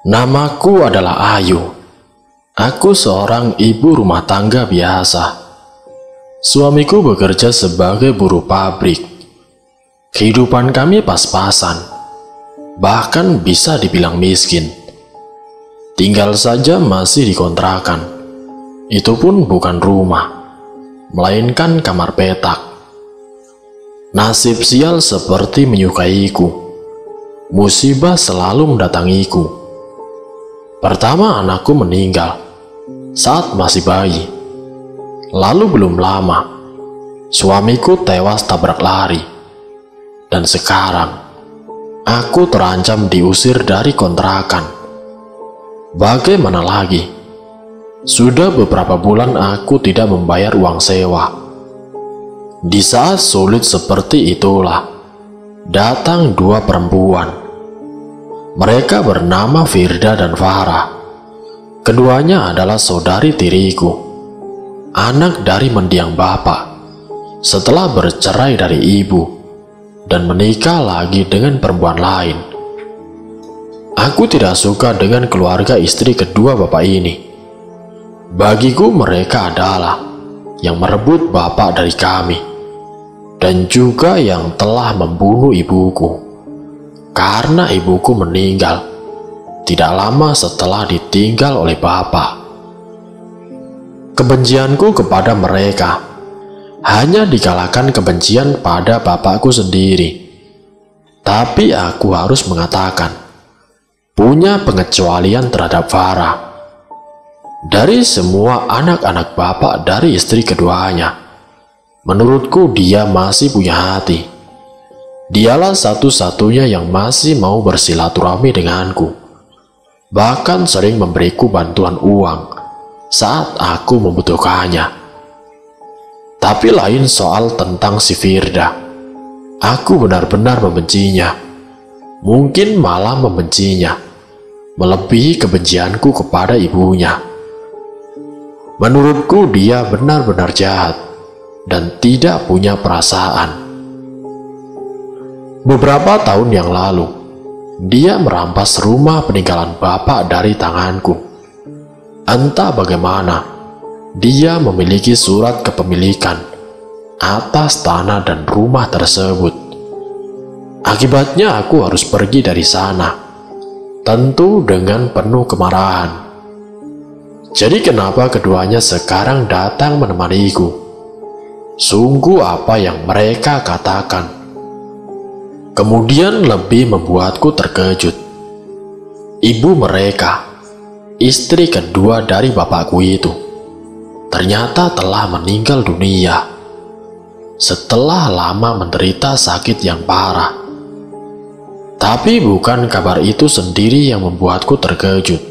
Namaku adalah Ayu. Aku seorang ibu rumah tangga biasa. Suamiku bekerja sebagai buruh pabrik. Kehidupan kami pas-pasan, bahkan bisa dibilang miskin. Tinggal saja masih dikontrakan. Itu pun bukan rumah, melainkan kamar petak. Nasib sial seperti menyukaiku. Musibah selalu mendatangiku. Pertama, anakku meninggal saat masih bayi. Lalu belum lama, suamiku tewas tabrak lari. Dan sekarang, aku terancam diusir dari kontrakan. Bagaimana lagi? Sudah beberapa bulan aku tidak membayar uang sewa. Di saat sulit seperti itulah, datang dua perempuan. Mereka bernama Firda dan Farah. Keduanya adalah saudari tiriku, anak dari mendiang bapak setelah bercerai dari ibu dan menikah lagi dengan perempuan lain. Aku tidak suka dengan keluarga istri kedua bapak ini. Bagiku mereka adalah yang merebut bapak dari kami dan juga yang telah membunuh ibuku. Karena ibuku meninggal tidak lama setelah ditinggal oleh bapak. Kebencianku kepada mereka hanya dikalahkan kebencian pada bapakku sendiri. Tapi aku harus mengatakan, punya pengecualian terhadap Farah. Dari semua anak-anak bapak dari istri keduanya, menurutku dia masih punya hati. Dialah satu-satunya yang masih mau bersilaturahmi denganku. Bahkan sering memberiku bantuan uang saat aku membutuhkannya. Tapi lain soal tentang si Firda. Aku benar-benar membencinya. Mungkin malah membencinya melebihi kebencianku kepada ibunya. Menurutku dia benar-benar jahat dan tidak punya perasaan. Beberapa tahun yang lalu, dia merampas rumah peninggalan bapak dari tanganku. Entah bagaimana, dia memiliki surat kepemilikan atas tanah dan rumah tersebut. Akibatnya aku harus pergi dari sana, tentu dengan penuh kemarahan. Jadi kenapa keduanya sekarang datang menemaniku? Sungguh apa yang mereka katakan. Kemudian lebih membuatku terkejut. Ibu mereka, istri kedua dari bapakku itu, ternyata telah meninggal dunia setelah lama menderita sakit yang parah. Tapi bukan kabar itu sendiri yang membuatku terkejut.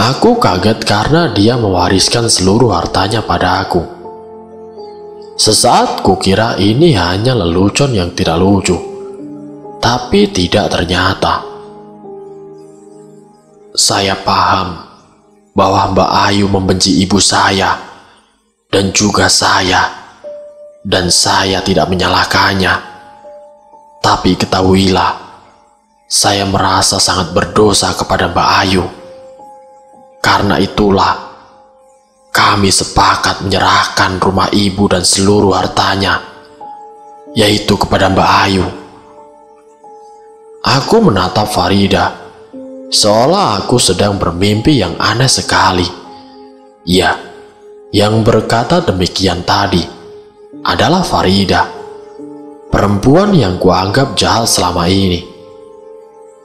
Aku kaget karena dia mewariskan seluruh hartanya padaku. Sesaat kukira ini hanya lelucon yang tidak lucu. Tapi tidak, ternyata. Saya paham bahwa Mbak Ayu membenci ibu saya dan juga saya, dan saya tidak menyalahkannya. Tapi ketahuilah, saya merasa sangat berdosa kepada Mbak Ayu. Karena itulah, kami sepakat menyerahkan rumah ibu dan seluruh hartanya, yaitu kepada Mbak Ayu. Aku menatap Farida, seolah aku sedang bermimpi yang aneh sekali. Ya, yang berkata demikian tadi adalah Farida, perempuan yang kuanggap jahat selama ini.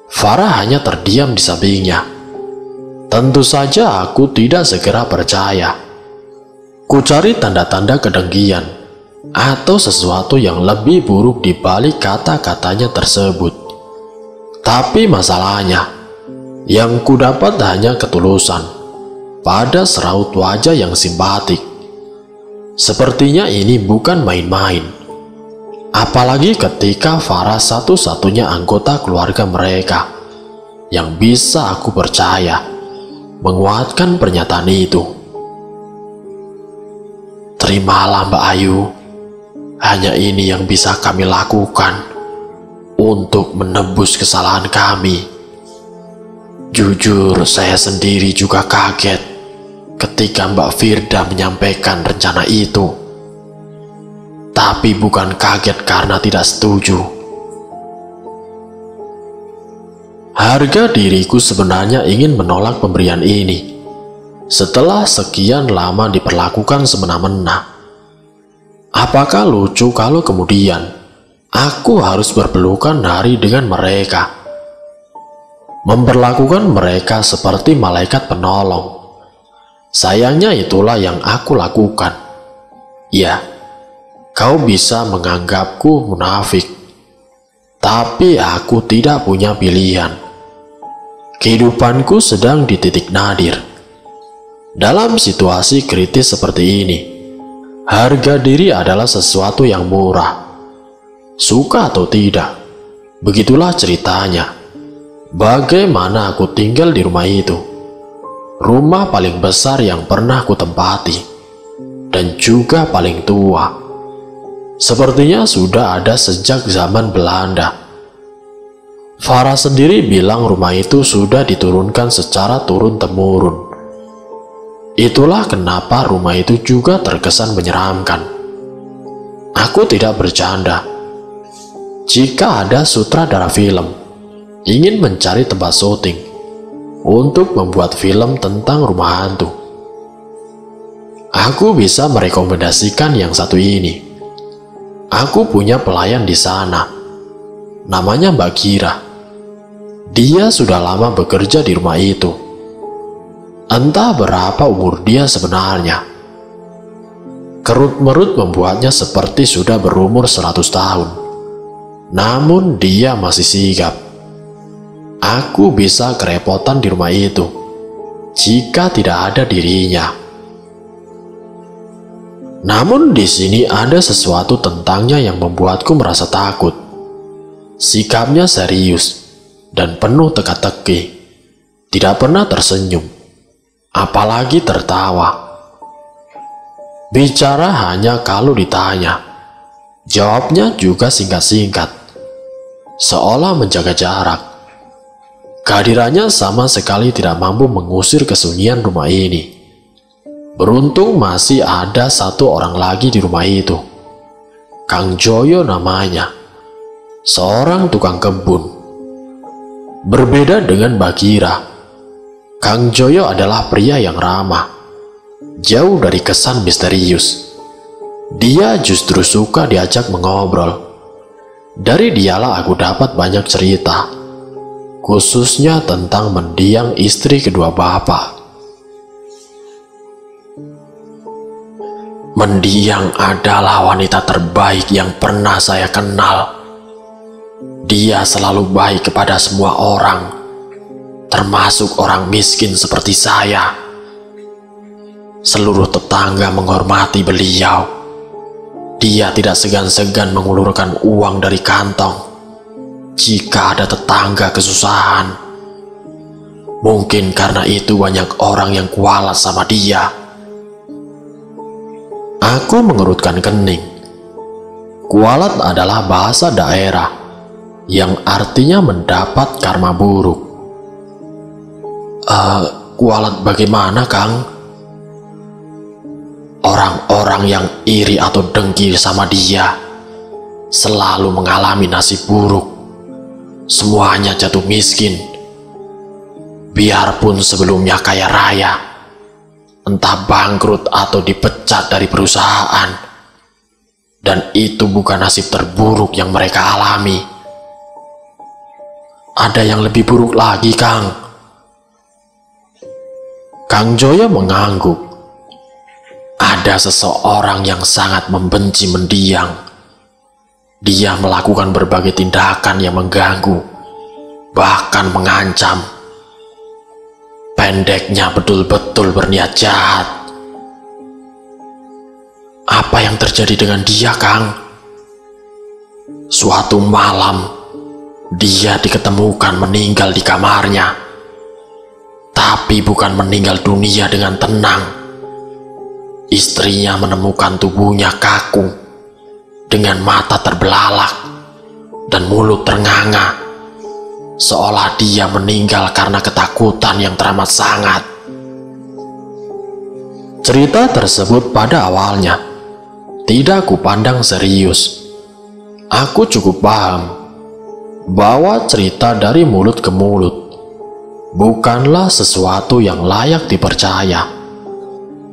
Farah hanya terdiam di sampingnya. Tentu saja aku tidak segera percaya. Ku cari tanda-tanda kedengkian atau sesuatu yang lebih buruk di balik kata-katanya tersebut. Tapi masalahnya, yang kudapat hanya ketulusan pada seraut wajah yang simpatik. Sepertinya ini bukan main-main. Apalagi ketika Farah satu-satunya anggota keluarga mereka yang bisa aku percaya menguatkan pernyataan itu. Terimalah Mbak Ayu, hanya ini yang bisa kami lakukan untuk menebus kesalahan kami. Jujur, saya sendiri juga kaget ketika Mbak Firda menyampaikan rencana itu. Tapi bukan kaget karena tidak setuju. Harga diriku sebenarnya ingin menolak pemberian ini setelah sekian lama diperlakukan semena-mena. Apakah lucu kalau kemudian aku harus berpelukan hari dengan mereka, memperlakukan mereka seperti malaikat penolong? Sayangnya itulah yang aku lakukan. Ya, kau bisa menganggapku munafik, tapi aku tidak punya pilihan. Kehidupanku sedang di titik nadir. Dalam situasi kritis seperti ini, harga diri adalah sesuatu yang murah. Suka atau tidak, begitulah ceritanya. Bagaimana aku tinggal di rumah itu, rumah paling besar yang pernah ku tempati, dan juga paling tua. Sepertinya sudah ada sejak zaman Belanda. Farah sendiri bilang rumah itu sudah diturunkan secara turun-temurun. Itulah kenapa rumah itu juga terkesan menyeramkan. Aku tidak bercanda. Jika ada sutradara film ingin mencari tempat syuting untuk membuat film tentang rumah hantu, aku bisa merekomendasikan yang satu ini. Aku punya pelayan di sana, namanya Mbak Kira. Dia sudah lama bekerja di rumah itu. Entah berapa umur dia sebenarnya. Kerut-merut membuatnya seperti sudah berumur 100 tahun. Namun dia masih sigap. Aku bisa kerepotan di rumah itu jika tidak ada dirinya. Namun di sini ada sesuatu tentangnya yang membuatku merasa takut. Sikapnya serius dan penuh teka-teki. Tidak pernah tersenyum, apalagi tertawa. Bicara hanya kalau ditanya. Jawabnya juga singkat-singkat, seolah menjaga jarak. Kehadirannya sama sekali tidak mampu mengusir kesunyian rumah ini. Beruntung masih ada satu orang lagi di rumah itu. Kang Joyo namanya, seorang tukang kebun. Berbeda dengan Mbak Kira, Kang Joyo adalah pria yang ramah, jauh dari kesan misterius. Dia justru suka diajak mengobrol. Dari dialah aku dapat banyak cerita, khususnya tentang mendiang istri kedua bapak. Mendiang adalah wanita terbaik yang pernah saya kenal. Dia selalu baik kepada semua orang, termasuk orang miskin seperti saya. Seluruh tetangga menghormati beliau. Dia tidak segan-segan mengulurkan uang dari kantong jika ada tetangga kesusahan. Mungkin karena itu banyak orang yang kualat sama dia. Aku mengerutkan kening. Kualat adalah bahasa daerah yang artinya mendapat karma buruk. Kualat bagaimana, Kang? Orang-orang yang iri atau dengki sama dia selalu mengalami nasib buruk. Semuanya jatuh miskin, biarpun sebelumnya kaya raya, entah bangkrut atau dipecat dari perusahaan. Dan itu bukan nasib terburuk yang mereka alami. Ada yang lebih buruk lagi, Kang. Kang Joyo mengangguk. Ada seseorang yang sangat membenci mendiang. Dia melakukan berbagai tindakan yang mengganggu, bahkan mengancam. Pendeknya betul-betul berniat jahat. Apa yang terjadi dengan dia, Kang? Suatu malam, dia diketemukan meninggal di kamarnya. Tapi bukan meninggal dunia dengan tenang. Istrinya menemukan tubuhnya kaku, dengan mata terbelalak dan mulut ternganga. seolah dia meninggal karena ketakutan yang teramat sangat. Cerita tersebut pada awalnya tidak kupandang serius. Aku cukup paham bahwa cerita dari mulut ke mulut bukanlah sesuatu yang layak dipercaya.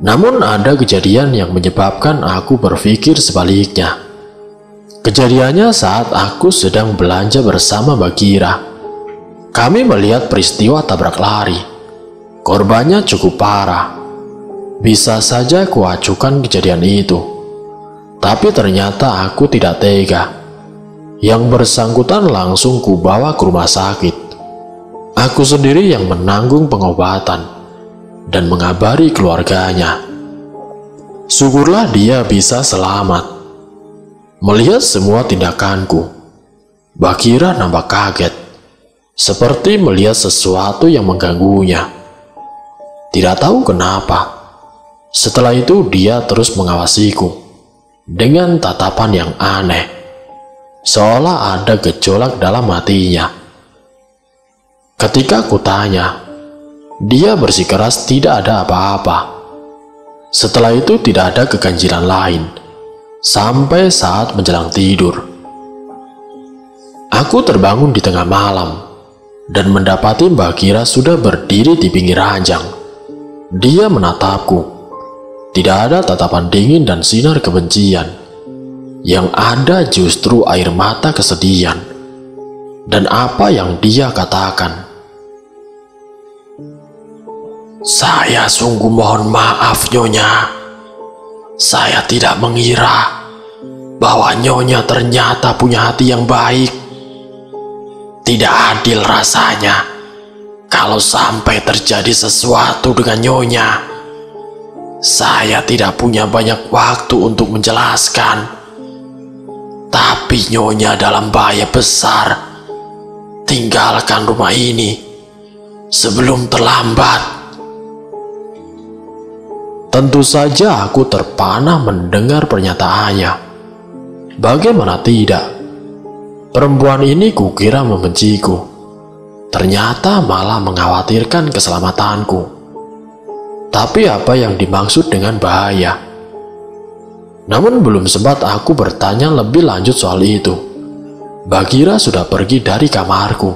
Namun ada kejadian yang menyebabkan aku berpikir sebaliknya. Kejadiannya saat aku sedang belanja bersama Bagheera. Kami melihat peristiwa tabrak lari. Korbannya cukup parah. Bisa saja kuacukan kejadian itu. Tapi ternyata aku tidak tega. Yang bersangkutan langsung kubawa ke rumah sakit. Aku sendiri yang menanggung pengobatan dan mengabari keluarganya. Syukurlah dia bisa selamat. Melihat semua tindakanku, Bagheera nampak kaget, seperti melihat sesuatu yang mengganggunya. Tidak tahu kenapa. Setelah itu dia terus mengawasiku dengan tatapan yang aneh, seolah ada gejolak dalam hatinya. Ketika kutanya, dia bersikeras tidak ada apa-apa. Setelah itu tidak ada keganjilan lain. Sampai saat menjelang tidur, aku terbangun di tengah malam dan mendapati Bagheera sudah berdiri di pinggir ranjang. Dia menatapku. Tidak ada tatapan dingin dan sinar kebencian. Yang ada justru air mata kesedihan. Dan apa yang dia katakan? "Saya sungguh mohon maaf, Nyonya. Saya tidak mengira bahwa Nyonya ternyata punya hati yang baik. Tidak adil rasanya kalau sampai terjadi sesuatu dengan Nyonya. Saya tidak punya banyak waktu untuk menjelaskan. Tapi Nyonya dalam bahaya besar. Tinggalkan rumah ini sebelum terlambat." Tentu saja aku terpana mendengar pernyataannya. Bagaimana tidak? Perempuan ini kukira membenciku. Ternyata malah mengkhawatirkan keselamatanku. Tapi apa yang dimaksud dengan bahaya? Namun belum sempat aku bertanya lebih lanjut soal itu. Bagheera sudah pergi dari kamarku.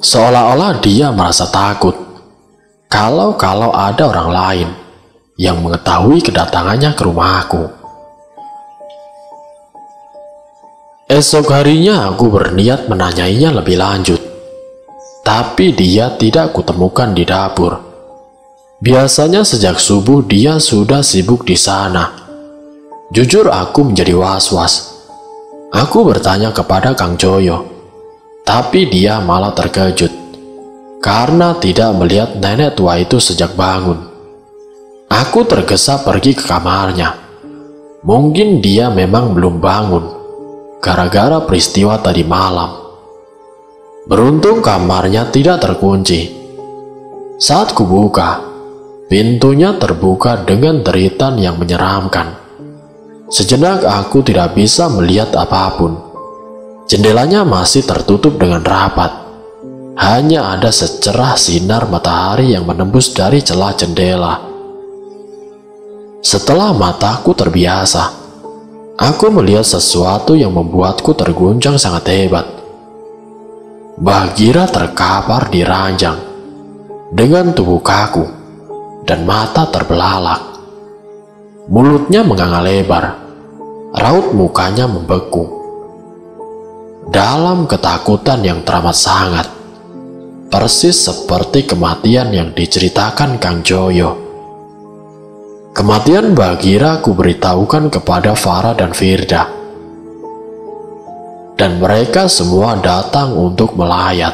Seolah-olah dia merasa takut kalau ada orang lain yang mengetahui kedatangannya ke rumahku. Esok harinya aku berniat menanyainya lebih lanjut, tapi dia tidak kutemukan di dapur. Biasanya sejak subuh dia sudah sibuk di sana. Jujur aku menjadi was-was. Aku bertanya kepada Kang Joyo, tapi dia malah terkejut karena tidak melihat nenek tua itu sejak bangun. Aku tergesa pergi ke kamarnya. Mungkin dia memang belum bangun gara-gara peristiwa tadi malam. Beruntung kamarnya tidak terkunci. Saat kubuka, pintunya terbuka dengan deritan yang menyeramkan. Sejenak aku tidak bisa melihat apapun. Jendelanya masih tertutup dengan rapat. Hanya ada secerah sinar matahari yang menembus dari celah jendela. Setelah mataku terbiasa, aku melihat sesuatu yang membuatku terguncang sangat hebat. Bagheera terkapar di ranjang dengan tubuh kaku dan mata terbelalak. Mulutnya menganga lebar, raut mukanya membeku. Dalam ketakutan yang teramat sangat, persis seperti kematian yang diceritakan Kang Joyo. Kematian Bagheera ku beritahukan kepada Farah dan Firda. Dan mereka semua datang untuk melayat.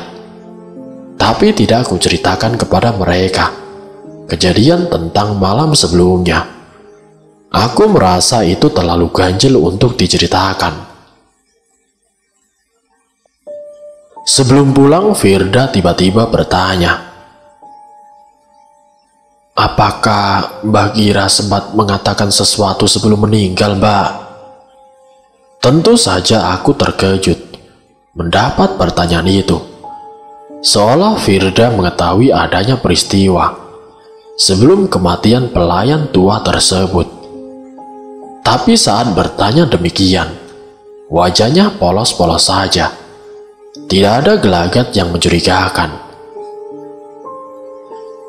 Tapi tidak ku ceritakan kepada mereka kejadian tentang malam sebelumnya. Aku merasa itu terlalu ganjil untuk diceritakan. Sebelum pulang, Firda tiba-tiba bertanya, "Apakah Bagheera sempat mengatakan sesuatu sebelum meninggal, Mbak?" Tentu saja aku terkejut mendapat pertanyaan itu. seolah Firda mengetahui adanya peristiwa sebelum kematian pelayan tua tersebut. Tapi saat bertanya demikian, wajahnya polos-polos saja. Tidak ada gelagat yang mencurigakan.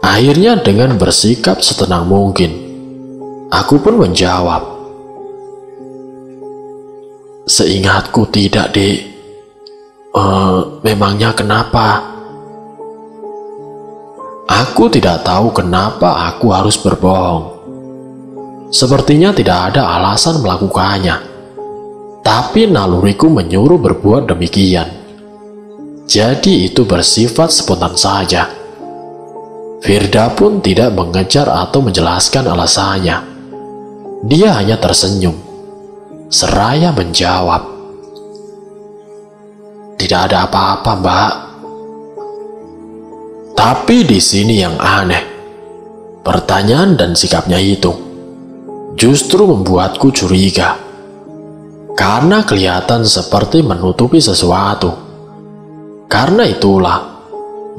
Akhirnya dengan bersikap setenang mungkin, aku pun menjawab, "Seingatku tidak, Dek." Memangnya kenapa?" Aku tidak tahu kenapa aku harus berbohong. Sepertinya tidak ada alasan melakukannya, tapi naluriku menyuruh berbuat demikian. Jadi itu bersifat spontan saja. Firda pun tidak mengejar atau menjelaskan alasannya. Dia hanya tersenyum, seraya menjawab, "Tidak ada apa-apa, Mbak." Tapi di sini yang aneh, pertanyaan dan sikapnya itu justru membuatku curiga, karena kelihatan seperti menutupi sesuatu. Karena itulah,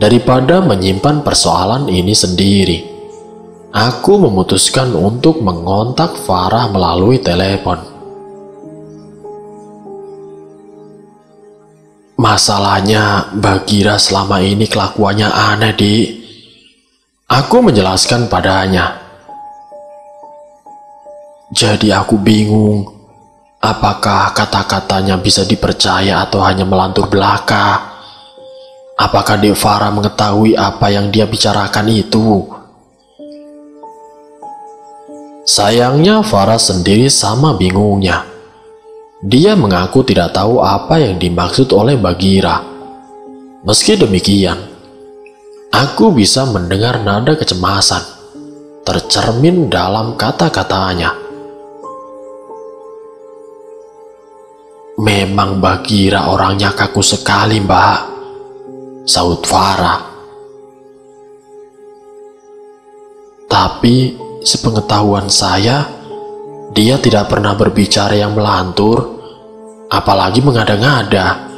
daripada menyimpan persoalan ini sendiri, aku memutuskan untuk mengontak Farah melalui telepon. "Masalahnya, Bagira selama ini kelakuannya aneh, Dik." Aku menjelaskan padanya. "Jadi aku bingung, apakah kata-katanya bisa dipercaya atau hanya melantur belaka? Apakah Dek Farah mengetahui apa yang dia bicarakan itu?" Sayangnya Farah sendiri sama bingungnya. Dia mengaku tidak tahu apa yang dimaksud oleh Bagira. Meski demikian, aku bisa mendengar nada kecemasan tercermin dalam kata-katanya. "Memang Bagira orangnya kaku sekali, Mbak," sahut Farah. "Tapi sepengetahuan saya, dia tidak pernah berbicara yang melantur, apalagi mengada-ngada.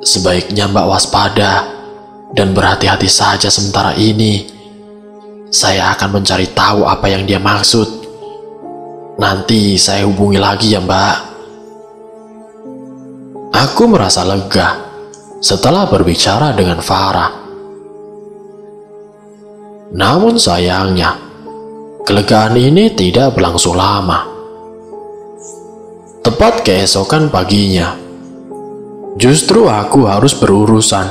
Sebaiknya Mbak waspada dan berhati-hati saja sementara ini. Saya akan mencari tahu apa yang dia maksud. Nanti saya hubungi lagi ya, Mbak." Aku merasa lega setelah berbicara dengan Farah. Namun sayangnya, kelegaan ini tidak berlangsung lama. Tepat keesokan paginya, justru aku harus berurusan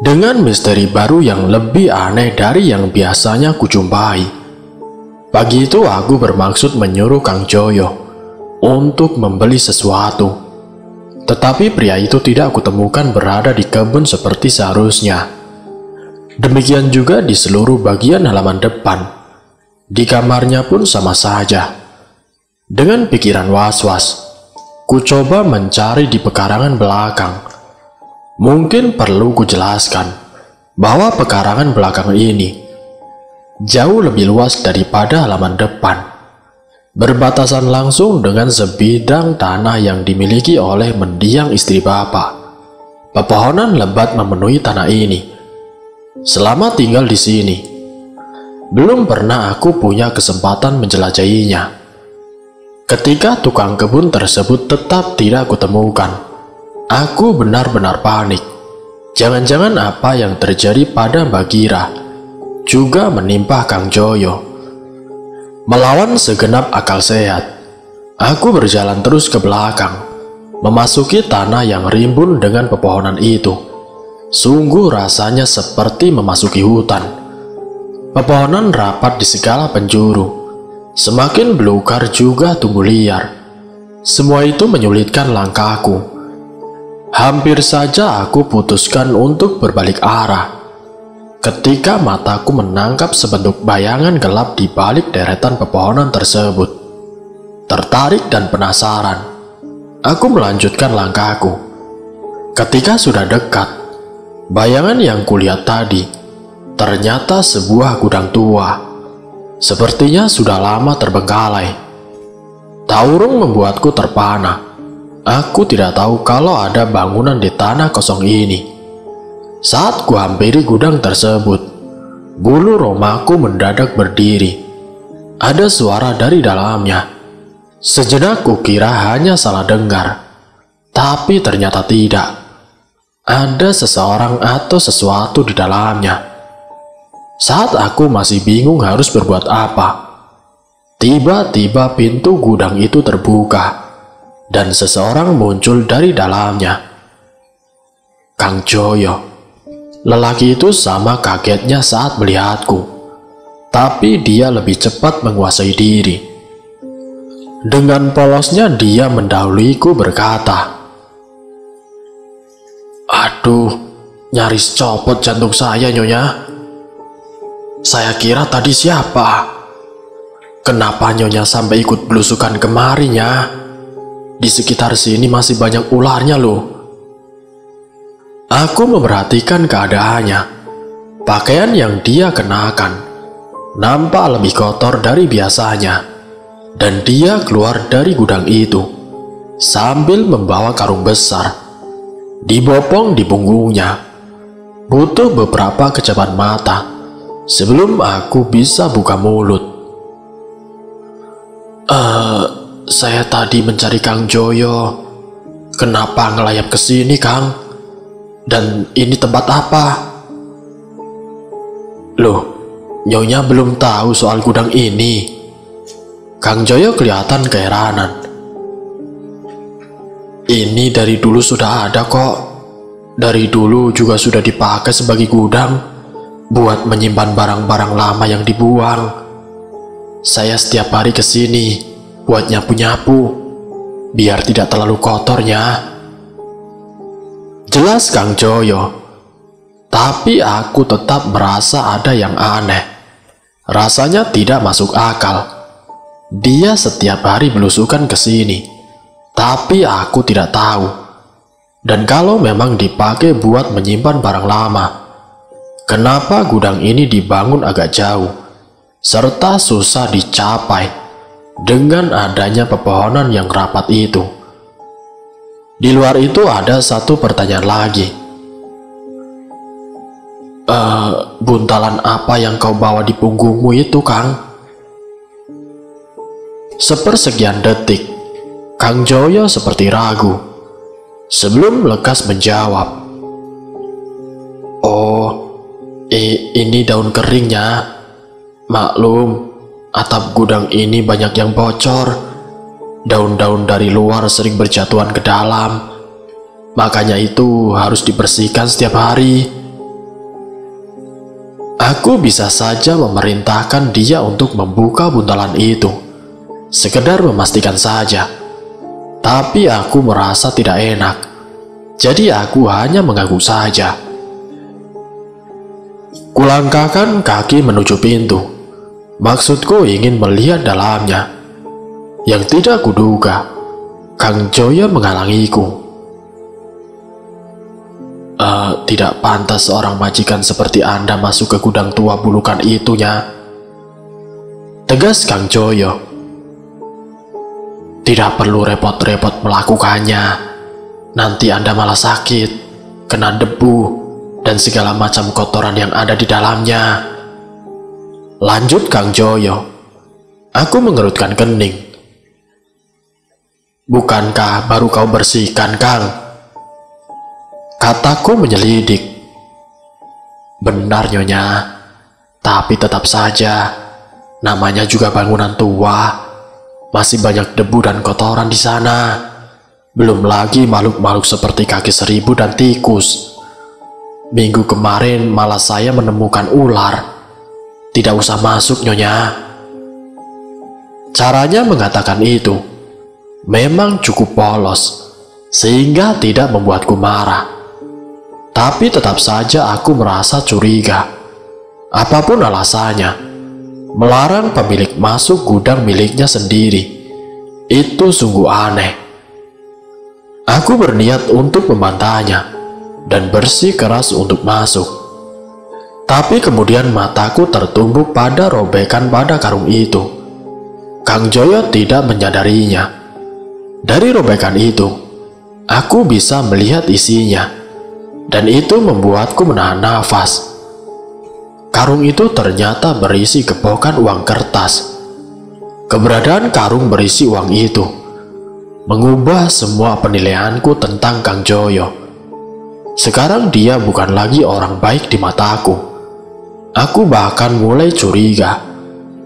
dengan misteri baru yang lebih aneh dari yang biasanya kujumpai. Pagi itu aku bermaksud menyuruh Kang Joyo untuk membeli sesuatu. Tetapi pria itu tidak kutemukan berada di kebun seperti seharusnya. Demikian juga di seluruh bagian halaman depan. Di kamarnya pun sama saja. Dengan pikiran was-was, ku coba mencari di pekarangan belakang. Mungkin perlu kujelaskan bahwa pekarangan belakang ini jauh lebih luas daripada halaman depan, berbatasan langsung dengan sebidang tanah yang dimiliki oleh mendiang istri bapak. Pepohonan lebat memenuhi tanah ini. Selama tinggal di sini, belum pernah aku punya kesempatan menjelajahinya. Ketika tukang kebun tersebut tetap tidak kutemukan, aku benar-benar panik. Jangan-jangan apa yang terjadi pada Bagira juga menimpa Kang Joyo. Melawan segenap akal sehat, aku berjalan terus ke belakang, memasuki tanah yang rimbun dengan pepohonan itu. Sungguh rasanya seperti memasuki hutan. Pepohonan rapat di segala penjuru, semakin belukar juga tumbuh liar. Semua itu menyulitkan langkahku. Hampir saja aku putuskan untuk berbalik arah, ketika mataku menangkap sebentuk bayangan gelap di balik deretan pepohonan tersebut. Tertarik dan penasaran, aku melanjutkan langkahku. Ketika sudah dekat, bayangan yang kulihat tadi ternyata sebuah gudang tua. Sepertinya sudah lama terbengkalai. Taurung membuatku terpana. Aku tidak tahu kalau ada bangunan di tanah kosong ini. Saat kuhampiri gudang tersebut, bulu romaku mendadak berdiri. Ada suara dari dalamnya. Sejenak kukira hanya salah dengar, tapi ternyata tidak. Ada seseorang atau sesuatu di dalamnya. Saat aku masih bingung harus berbuat apa, tiba-tiba pintu gudang itu terbuka dan seseorang muncul dari dalamnya. Kang Joyo. Lelaki itu sama kagetnya saat melihatku, tapi dia lebih cepat menguasai diri. Dengan polosnya dia mendahuliku berkata, "Aduh, nyaris copot jantung saya, Nyonya. Saya kira tadi siapa? Kenapa Nyonya sampai ikut belusukan kemarinya? Di sekitar sini masih banyak ularnya loh." Aku memperhatikan keadaannya. Pakaian yang dia kenakan nampak lebih kotor dari biasanya, dan dia keluar dari gudang itu sambil membawa karung besar, dibopong di punggungnya. Butuh beberapa kejaban mata sebelum aku bisa buka mulut. Saya tadi mencari Kang Joyo. Kenapa ngelayap ke sini, Kang? Dan ini tempat apa?" "Loh, Nyonya belum tahu soal gudang ini?" Kang Joyo kelihatan keheranan. "Ini dari dulu sudah ada kok. Dari dulu juga sudah dipakai sebagai gudang buat menyimpan barang-barang lama yang dibuang. Saya setiap hari ke sini buat nyapu-nyapu, biar tidak terlalu kotornya," jelas Kang Joyo. Tapi aku tetap merasa ada yang aneh. Rasanya tidak masuk akal. Dia setiap hari belusukan ke sini, tapi aku tidak tahu. Dan kalau memang dipakai buat menyimpan barang lama, kenapa gudang ini dibangun agak jauh, serta susah dicapai dengan adanya pepohonan yang rapat itu? Di luar itu ada satu pertanyaan lagi. Buntalan apa yang kau bawa di punggungmu itu, Kang?" Sepersekian detik, Kang Joyo seperti ragu, sebelum lekas menjawab, "Oh, ini daun keringnya. Maklum, atap gudang ini banyak yang bocor. Daun-daun dari luar sering berjatuhan ke dalam, makanya itu harus dibersihkan setiap hari." Aku bisa saja memerintahkan dia untuk membuka buntalan itu, sekedar memastikan saja. Tapi aku merasa tidak enak, jadi aku hanya mengangguk saja. Kulangkahkan kaki menuju pintu. Maksudku ingin melihat dalamnya. Yang tidak kuduga, Kang Joyo menghalangiku. Tidak pantas seorang majikan seperti Anda masuk ke gudang tua bulukan itunya," tegas Kang Joyo. "Tidak perlu repot-repot melakukannya. Nanti Anda malah sakit, kena debu, dan segala macam kotoran yang ada di dalamnya," lanjut Kang Joyo. Aku mengerutkan kening. "Bukankah baru kau bersihkan, Kang?" kataku menyelidik. "Benar, Nyonya, tapi tetap saja, namanya juga bangunan tua. Masih banyak debu dan kotoran di sana. Belum lagi makhluk-makhluk seperti kaki seribu dan tikus. Minggu kemarin malah saya menemukan ular. Tidak usah masuk, Nyonya." Caranya mengatakan itu memang cukup polos, sehingga tidak membuatku marah. Tapi tetap saja aku merasa curiga. Apapun alasannya, melarang pemilik masuk gudang miliknya sendiri, itu sungguh aneh. Aku berniat untuk membantahnya dan bersikeras untuk masuk. Tapi kemudian mataku tertumbuk pada robekan pada karung itu. Kang Joyo tidak menyadarinya. Dari robekan itu, aku bisa melihat isinya. dan itu membuatku menahan nafas. Karung itu ternyata berisi gepokan uang kertas. Keberadaan karung berisi uang itu mengubah semua penilaianku tentang Kang Joyo. Sekarang dia bukan lagi orang baik di mataku. Aku bahkan mulai curiga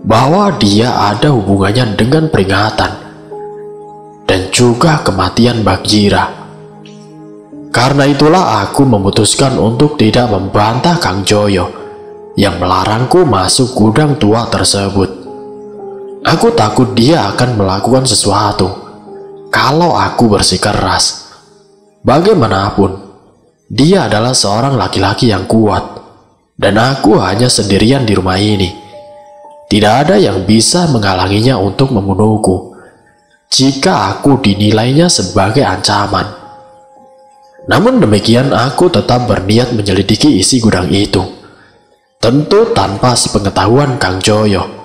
bahwa dia ada hubungannya dengan peringatan dan juga kematian Bagjira. Karena itulah aku memutuskan untuk tidak membantah Kang Joyo yang melarangku masuk gudang tua tersebut. Aku takut dia akan melakukan sesuatu kalau aku bersikeras. Bagaimanapun, dia adalah seorang laki-laki yang kuat, dan aku hanya sendirian di rumah ini. Tidak ada yang bisa menghalanginya untuk membunuhku jika aku dinilainya sebagai ancaman. Namun demikian, aku tetap berniat menyelidiki isi gudang itu, tentu tanpa sepengetahuan Kang Joyo.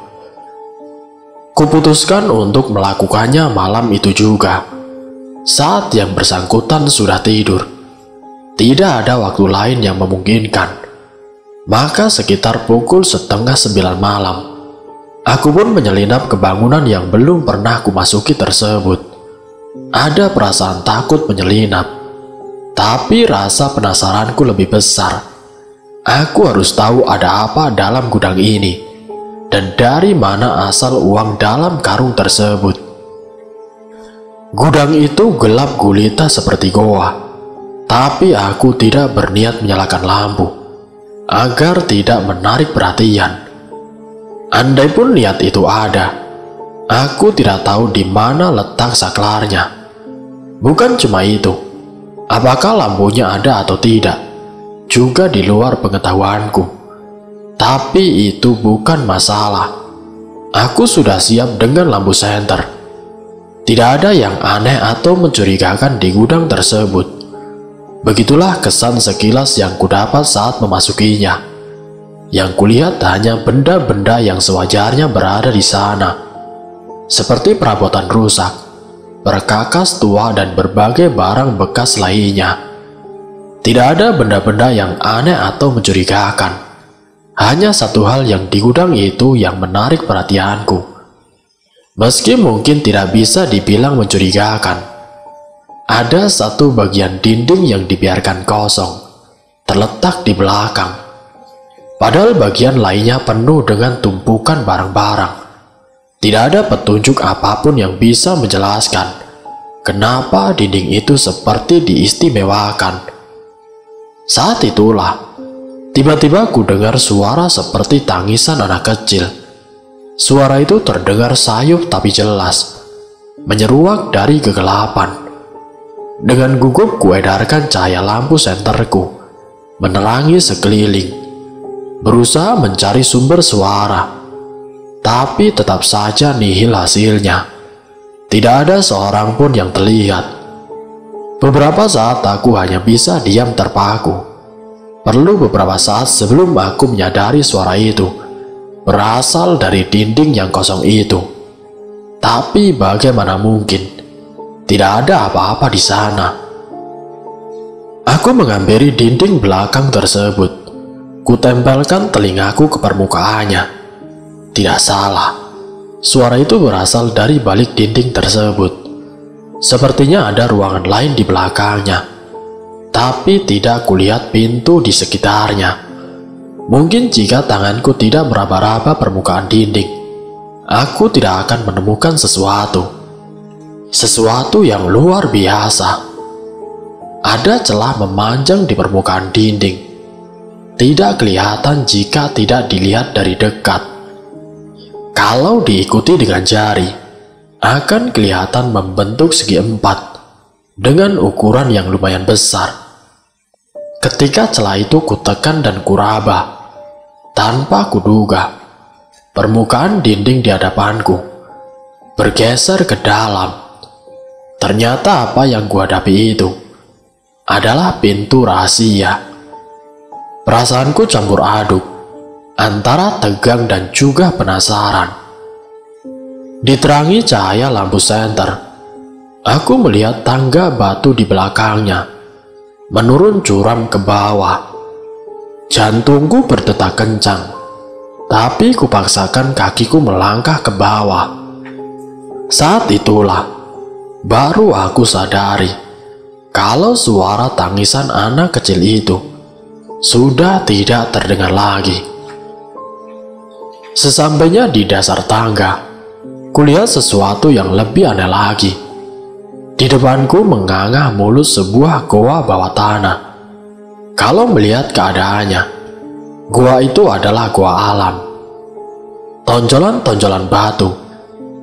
Kuputuskan untuk melakukannya malam itu juga, saat yang bersangkutan sudah tidur. Tidak ada waktu lain yang memungkinkan. Maka sekitar pukul 8:30 malam, aku pun menyelinap ke bangunan yang belum pernah kumasuki tersebut. Ada perasaan takut menyelinap, tapi rasa penasaranku lebih besar. Aku harus tahu ada apa dalam gudang ini, dan dari mana asal uang dalam karung tersebut. Gudang itu gelap gulita seperti goa, tapi aku tidak berniat menyalakan lampu agar tidak menarik perhatian. Andai pun niat itu ada, aku tidak tahu di mana letak saklarnya. Bukan cuma itu, apakah lampunya ada atau tidak, juga di luar pengetahuanku. Tapi itu bukan masalah. Aku sudah siap dengan lampu senter. Tidak ada yang aneh atau mencurigakan di gudang tersebut. Begitulah kesan sekilas yang kudapat saat memasukinya. Yang kulihat hanya benda-benda yang sewajarnya berada di sana, seperti perabotan rusak, perkakas tua, dan berbagai barang bekas lainnya. Tidak ada benda-benda yang aneh atau mencurigakan. Hanya satu hal yang di gudang itu yang menarik perhatianku. Meski mungkin tidak bisa dibilang mencurigakan, ada satu bagian dinding yang dibiarkan kosong, terletak di belakang. Padahal bagian lainnya penuh dengan tumpukan barang-barang. Tidak ada petunjuk apapun yang bisa menjelaskan kenapa dinding itu seperti diistimewakan. Saat itulah, tiba-tiba ku dengar suara seperti tangisan anak kecil. Suara itu terdengar sayup tapi jelas, menyeruak dari kegelapan. Dengan gugup ku edarkan cahaya lampu senterku, menerangi sekeliling, berusaha mencari sumber suara, tapi tetap saja nihil hasilnya. Tidak ada seorang pun yang terlihat. Beberapa saat aku hanya bisa diam terpaku. Perlu beberapa saat sebelum aku menyadari suara itu berasal dari dinding yang kosong itu. Tapi bagaimana mungkin? Tidak ada apa-apa di sana. Aku menghampiri dinding belakang tersebut. Kutempelkan telingaku ke permukaannya. Tidak salah, suara itu berasal dari balik dinding tersebut. Sepertinya ada ruangan lain di belakangnya, tapi tidak kulihat pintu di sekitarnya. Mungkin jika tanganku tidak meraba-raba permukaan dinding, aku tidak akan menemukan sesuatu yang luar biasa. Ada celah memanjang di permukaan dinding. Tidak kelihatan jika tidak dilihat dari dekat. Kalau diikuti dengan jari, akan kelihatan membentuk segi empat dengan ukuran yang lumayan besar. Ketika celah itu kutekan dan kuraba, tanpa kuduga, permukaan dinding di hadapanku bergeser ke dalam. Ternyata apa yang kuhadapi itu adalah pintu rahasia. Perasaanku campur aduk antara tegang dan juga penasaran. Diterangi cahaya lampu senter, aku melihat tangga batu di belakangnya. menurun curam ke bawah. Jantungku berdetak kencang, tapi kupaksakan kakiku melangkah ke bawah. Saat itulah baru aku sadari kalau suara tangisan anak kecil itu sudah tidak terdengar lagi. Sesampainya di dasar tangga, kulihat sesuatu yang lebih aneh lagi. Di depanku menganga mulus sebuah goa bawah tanah. Kalau melihat keadaannya, goa itu adalah goa alam. Tonjolan-tonjolan batu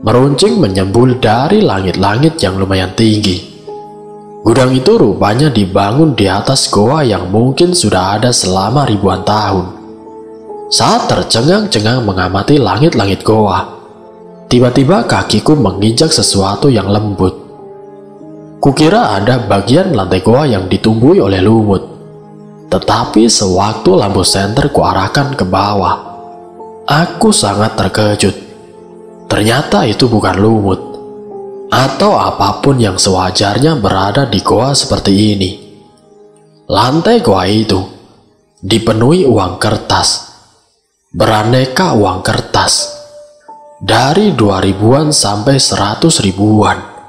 meruncing menyembul dari langit-langit yang lumayan tinggi. Gudang itu rupanya dibangun di atas goa yang mungkin sudah ada selama ribuan tahun. Saat tercengang-cengang mengamati langit-langit goa, tiba-tiba kakiku menginjak sesuatu yang lembut. Kukira ada bagian lantai goa yang ditumbuhi oleh lumut. Tetapi sewaktu lampu senter kuarahkan ke bawah, aku sangat terkejut. Ternyata itu bukan lumut atau apapun yang sewajarnya berada di goa seperti ini. Lantai goa itu dipenuhi uang kertas, beraneka uang kertas, dari 2000-an sampai 100 ribuan.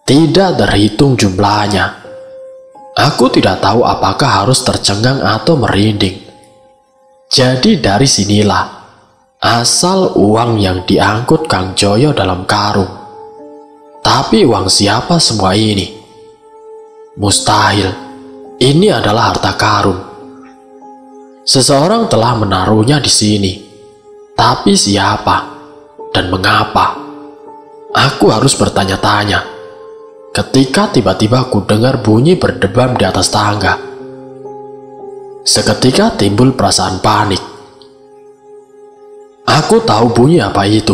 Tidak terhitung jumlahnya. Aku tidak tahu apakah harus tercengang atau merinding. Jadi dari sinilah asal uang yang diangkut Kang Joyo dalam karung. Tapi uang siapa semua ini? Mustahil, ini adalah harta karun. Seseorang telah menaruhnya di sini. Tapi siapa dan mengapa? Aku harus bertanya-tanya. Ketika tiba-tiba ku dengar bunyi berdebam di atas tangga. Seketika timbul perasaan panik. Aku tahu bunyi apa itu.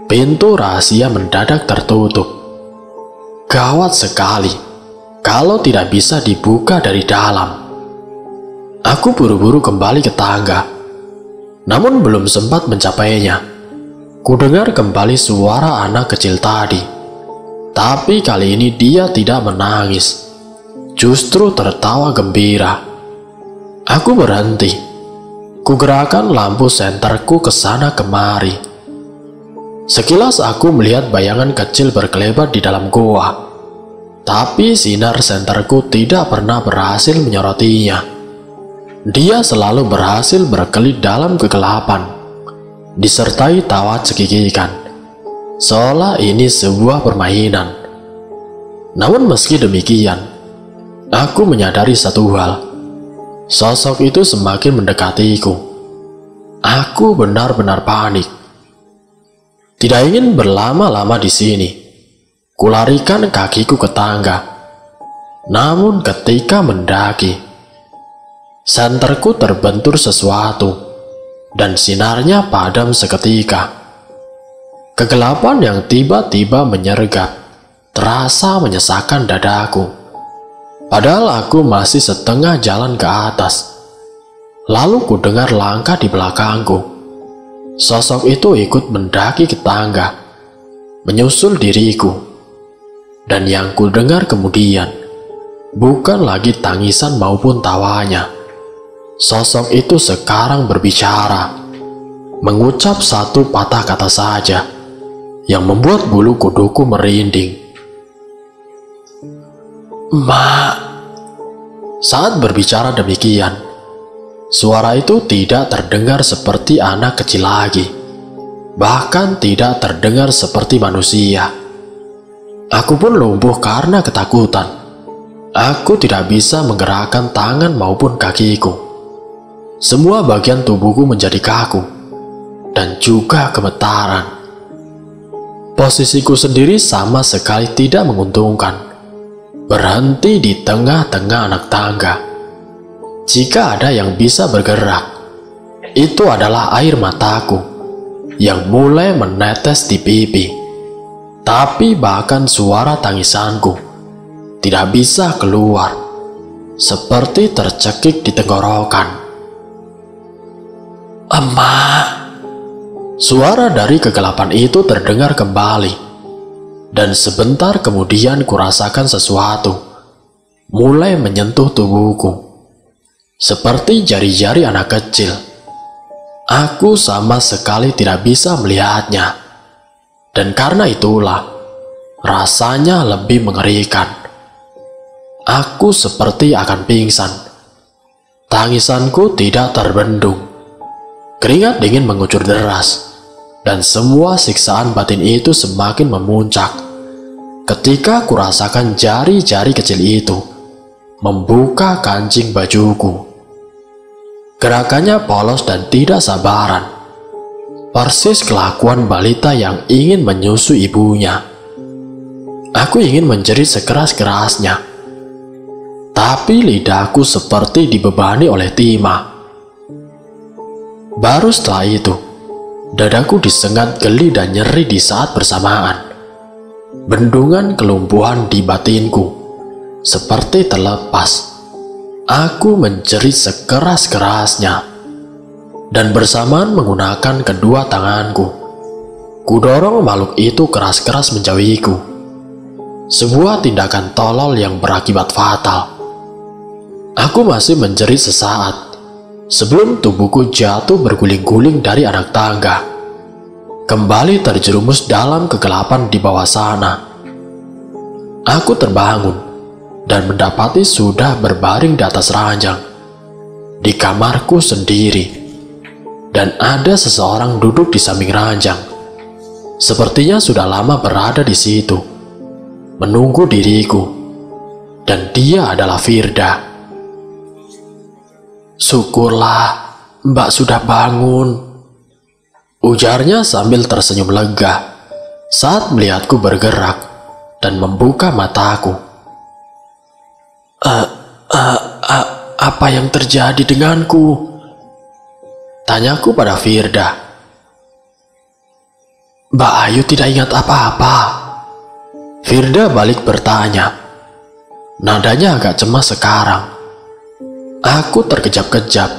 Pintu rahasia mendadak tertutup. Gawat sekali kalau tidak bisa dibuka dari dalam. Aku buru-buru kembali ke tangga. Namun belum sempat mencapainya, ku dengar kembali suara anak kecil tadi. Tapi kali ini dia tidak menangis, justru tertawa gembira. Aku berhenti. Kugerakkan lampu senterku ke sana kemari. Sekilas aku melihat bayangan kecil berkelebat di dalam goa. Tapi sinar senterku tidak pernah berhasil menyorotinya. Dia selalu berhasil berkelit dalam kegelapan, disertai tawa cekikikan, seolah ini sebuah permainan. Namun meski demikian, aku menyadari satu hal. Sosok itu semakin mendekatiku. Aku benar-benar panik. Tidak ingin berlama-lama di sini. Kularikan kakiku ke tangga. Namun ketika mendaki, senterku terbentur sesuatu dan sinarnya padam seketika. Kegelapan yang tiba-tiba menyergap terasa menyesakkan dadaku. Padahal aku masih setengah jalan ke atas. Lalu ku dengar langkah di belakangku. Sosok itu ikut mendaki ke tangga, menyusul diriku. Dan yang ku dengar kemudian bukan lagi tangisan maupun tawanya. Sosok itu sekarang berbicara, mengucap satu patah kata saja yang membuat bulu kuduku merinding. "Mak." Saat berbicara demikian, suara itu tidak terdengar seperti anak kecil lagi, bahkan tidak terdengar seperti manusia. Aku pun lumpuh karena ketakutan. Aku tidak bisa menggerakkan tangan maupun kakiku. Semua bagian tubuhku menjadi kaku dan juga gemetaran. Posisiku sendiri sama sekali tidak menguntungkan. Berhenti di tengah-tengah anak tangga. Jika ada yang bisa bergerak, itu adalah air mataku yang mulai menetes di pipi. Tapi bahkan suara tangisanku tidak bisa keluar, seperti tercekik di tenggorokan. "Emak." Suara dari kegelapan itu terdengar kembali. Dan sebentar kemudian kurasakan sesuatu. mulai menyentuh tubuhku. Seperti jari-jari anak kecil. Aku sama sekali tidak bisa melihatnya. Dan karena itulah, rasanya lebih mengerikan. Aku seperti akan pingsan. Tangisanku tidak terbendung. Keringat dingin mengucur deras. Dan semua siksaan batin itu semakin memuncak ketika kurasakan jari-jari kecil itu membuka kancing bajuku. Gerakannya polos dan tidak sabaran, persis kelakuan balita yang ingin menyusu ibunya. Aku ingin menjerit sekeras-kerasnya, tapi lidahku seperti dibebani oleh timah. Baru setelah itu, dadaku disengat geli dan nyeri di saat bersamaan. Bendungan kelumpuhan di batinku seperti terlepas. Aku menjerit sekeras-kerasnya, dan bersamaan menggunakan kedua tanganku, kudorong makhluk itu keras-keras menjauhiku. Sebuah tindakan tolol yang berakibat fatal. Aku masih menjerit sesaat sebelum tubuhku jatuh berguling-guling dari anak tangga, kembali terjerumus dalam kegelapan di bawah sana. Aku terbangun dan mendapati sudah berbaring di atas ranjang di kamarku sendiri, dan ada seseorang duduk di samping ranjang. Sepertinya sudah lama berada di situ, menunggu diriku, dan dia adalah Firda. "Syukurlah, Mbak sudah bangun," ujarnya sambil tersenyum lega saat melihatku bergerak dan membuka mataku. Apa yang terjadi denganku?" tanyaku pada Firda. "Mbak Ayu tidak ingat apa-apa?" Firda balik bertanya. Nadanya agak cemas sekarang. Aku terkejap-kejap.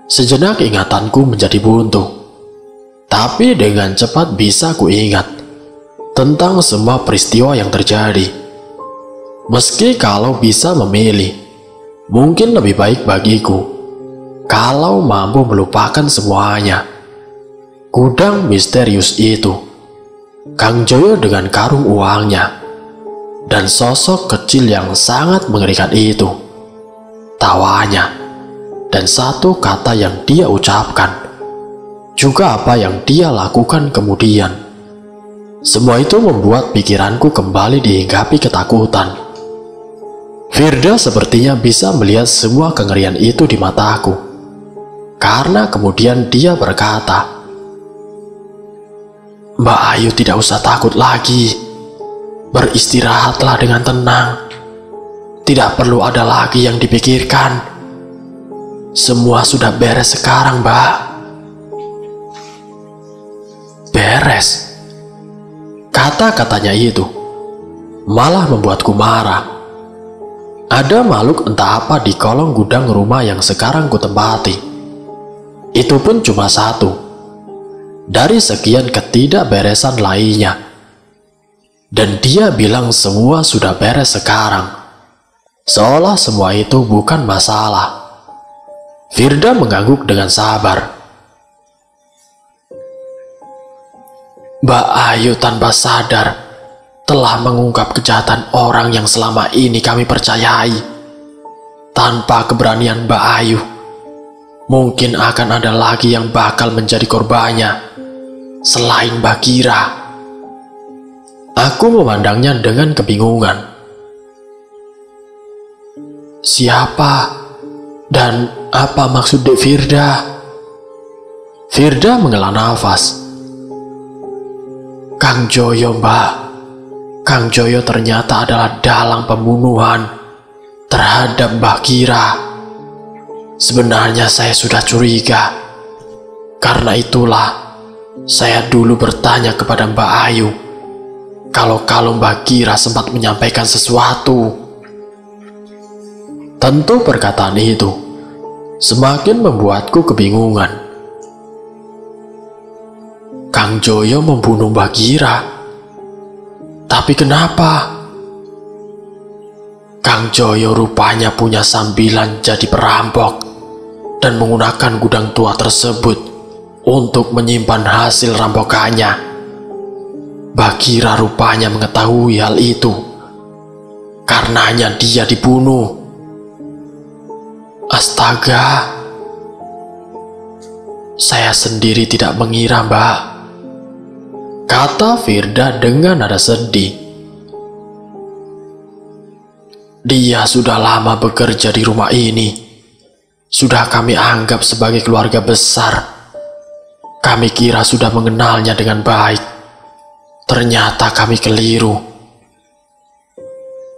Sejenak ingatanku menjadi buntu. Tapi dengan cepat bisa kuingat tentang semua peristiwa yang terjadi. Meski kalau bisa memilih, mungkin lebih baik bagiku kalau mampu melupakan semuanya. Gudang misterius itu, Kang Joyo dengan karung uangnya, dan sosok kecil yang sangat mengerikan itu, tawanya, dan satu kata yang dia ucapkan, juga apa yang dia lakukan kemudian. Semua itu membuat pikiranku kembali dihinggapi ketakutan. Firda sepertinya bisa melihat semua kengerian itu di mataku, karena kemudian dia berkata, "Mbak Ayu tidak usah takut lagi. Beristirahatlah dengan tenang. Tidak perlu ada lagi yang dipikirkan. Semua sudah beres sekarang, Mbak." Beres. Kata-katanya itu malah membuatku marah. Ada makhluk entah apa di kolong gudang rumah yang sekarang kutempati. Itu pun cuma satu dari sekian ketidakberesan lainnya. Dan dia bilang semua sudah beres sekarang, seolah semua itu bukan masalah. Firda mengangguk dengan sabar. Mbak Ayu tanpa sadar telah mengungkap kejahatan orang yang selama ini kami percayai. Tanpa keberanian Mbak Ayu, mungkin akan ada lagi yang bakal menjadi korbannya selain Mbak Kira. Aku memandangnya dengan kebingungan. Siapa dan apa maksud Dek Firda? Firda menghela nafas. Kang Joyo, Mbak. Kang Joyo ternyata adalah dalang pembunuhan terhadap Mbak Kira. Sebenarnya saya sudah curiga. Karena itulah saya dulu bertanya kepada Mbak Ayu kalau Mbak Kira sempat menyampaikan sesuatu. Tentu perkataan itu semakin membuatku kebingungan. Kang Joyo membunuh Mbak Kira. Tapi kenapa? Kang Joyo rupanya punya sambilan jadi perampok dan menggunakan gudang tua tersebut untuk menyimpan hasil rampokannya. Bagira rupanya mengetahui hal itu. Karenanya dia dibunuh. Astaga, saya sendiri tidak mengira, Mbak, kata Firda dengan nada sedih. Dia sudah lama bekerja di rumah ini. Sudah kami anggap sebagai keluarga besar. Kami kira sudah mengenalnya dengan baik. Ternyata kami keliru.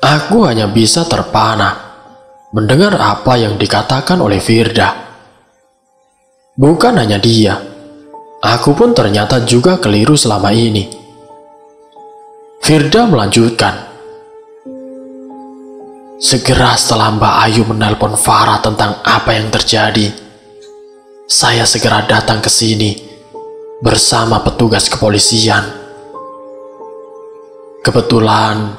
Aku hanya bisa terpana mendengar apa yang dikatakan oleh Firda. Bukan hanya dia, aku pun ternyata juga keliru selama ini. Firda melanjutkan. Segera setelah Mbak Ayu menelpon Farah tentang apa yang terjadi, saya segera datang ke sini bersama petugas kepolisian. Kebetulan,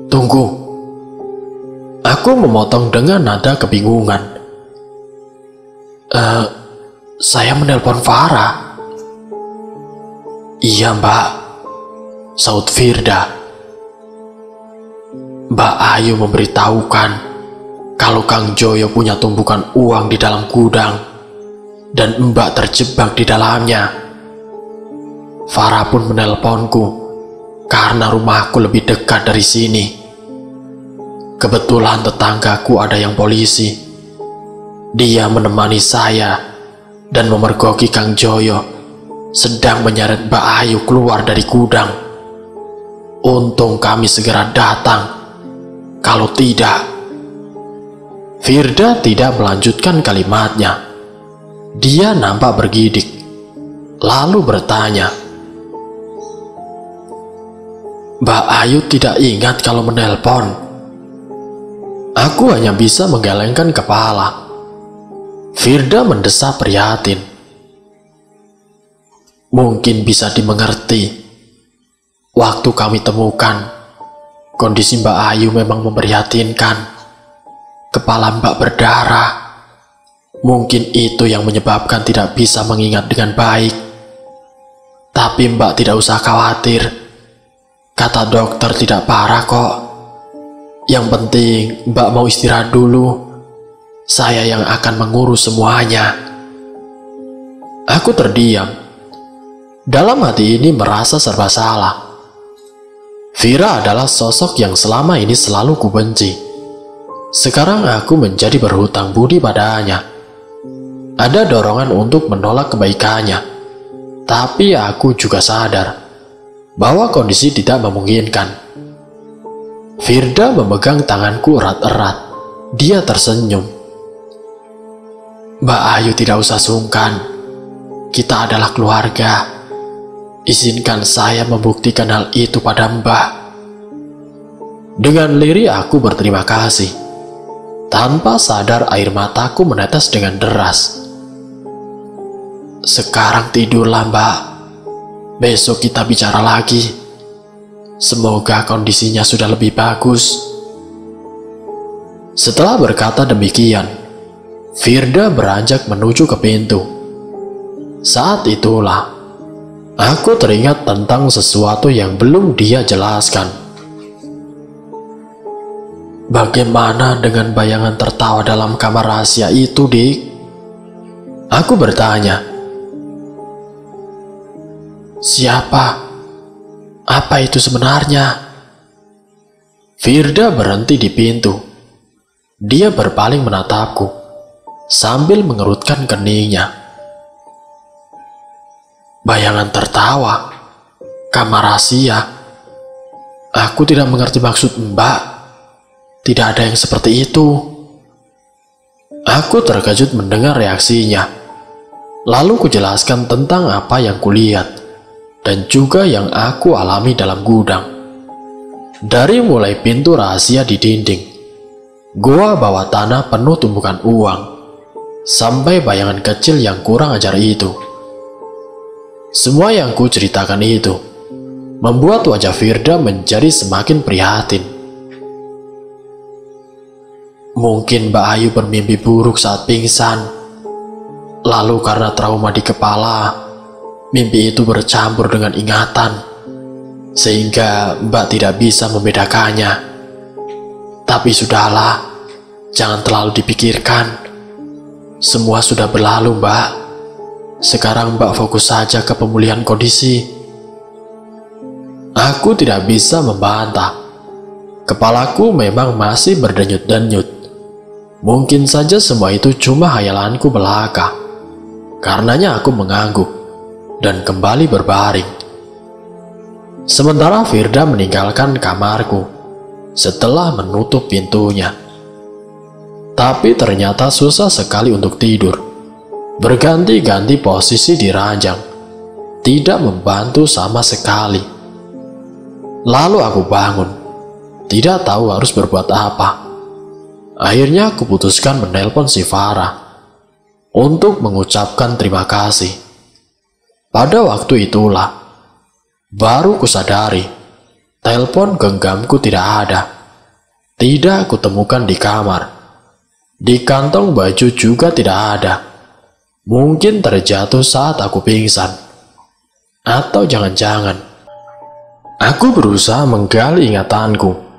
tunggu. Aku memotong dengan nada kebingungan. Saya menelpon Farah. Iya, Mbak, saut Firda. Mbak Ayu memberitahukan kalau Kang Joyo punya tumpukan uang di dalam gudang dan Mbak terjebak di dalamnya. Farah pun menelponku karena rumahku lebih dekat dari sini. Kebetulan tetanggaku ada yang polisi. Dia menemani saya dan memergoki Kang Joyo sedang menyeret Mbak Ayu keluar dari gudang. Untung kami segera datang. Kalau tidak, Firda tidak melanjutkan kalimatnya. Dia nampak bergidik, lalu bertanya, Mbak Ayu tidak ingat kalau menelpon. Aku hanya bisa menggelengkan kepala. Firda mendesah prihatin. Mungkin bisa dimengerti. Waktu kami temukan, kondisi Mbak Ayu memang memprihatinkan. Kepala Mbak berdarah. Mungkin itu yang menyebabkan tidak bisa mengingat dengan baik. Tapi Mbak tidak usah khawatir. Kata dokter tidak parah kok. Yang penting Mbak mau istirahat dulu. Saya yang akan mengurus semuanya. Aku terdiam. Dalam hati ini merasa serba salah. Vira adalah sosok yang selama ini selalu kubenci. Sekarang aku menjadi berhutang budi padanya. Ada dorongan untuk menolak kebaikannya. Tapi aku juga sadar bahwa kondisi tidak memungkinkan. Firda memegang tanganku erat-erat. Dia tersenyum. Mbak Ayu tidak usah sungkan. Kita adalah keluarga. Izinkan saya membuktikan hal itu pada Mbak. Dengan lirih aku berterima kasih. Tanpa sadar air mataku menetes dengan deras. Sekarang tidurlah, Mbak. Besok kita bicara lagi. Semoga kondisinya sudah lebih bagus. Setelah berkata demikian, Firda beranjak menuju ke pintu. Saat itulah, aku teringat tentang sesuatu yang belum dia jelaskan. Bagaimana dengan bayangan tertawa dalam kamar rahasia itu, Dik? Aku bertanya. Siapa? Apa itu sebenarnya? Firda berhenti di pintu. Dia berpaling menatapku sambil mengerutkan keningnya. Bayangan tertawa, kamar rahasia. Aku tidak mengerti maksud Mbak. Tidak ada yang seperti itu. Aku terkejut mendengar reaksinya. Lalu kujelaskan tentang apa yang kulihat dan juga yang aku alami dalam gudang. Dari mulai pintu rahasia di dinding, gua bawah tanah penuh tumpukan uang, sampai bayangan kecil yang kurang ajar itu. Semua yang ku ceritakan itu membuat wajah Firda menjadi semakin prihatin. Mungkin Mbak Ayu bermimpi buruk saat pingsan. Lalu karena trauma di kepala, mimpi itu bercampur dengan ingatan, sehingga Mbak tidak bisa membedakannya. Tapi sudahlah, jangan terlalu dipikirkan. Semua sudah berlalu, Mbak. Sekarang Mbak fokus saja ke pemulihan kondisi. Aku tidak bisa membantah. Kepalaku memang masih berdenyut-denyut. Mungkin saja semua itu cuma hayalanku belaka. Karenanya aku mengangguk dan kembali berbaring. Sementara Firda meninggalkan kamarku setelah menutup pintunya. Tapi ternyata susah sekali untuk tidur. Berganti-ganti posisi di ranjang tidak membantu sama sekali. Lalu aku bangun, tidak tahu harus berbuat apa. Akhirnya aku putuskan menelpon si Farah untuk mengucapkan terima kasih. Pada waktu itulah baru kusadari telepon genggamku tidak ada. Tidak kutemukan di kamar. Di kantong baju juga tidak ada. Mungkin terjatuh saat aku pingsan. Atau jangan-jangan aku berusaha menggali ingatanku.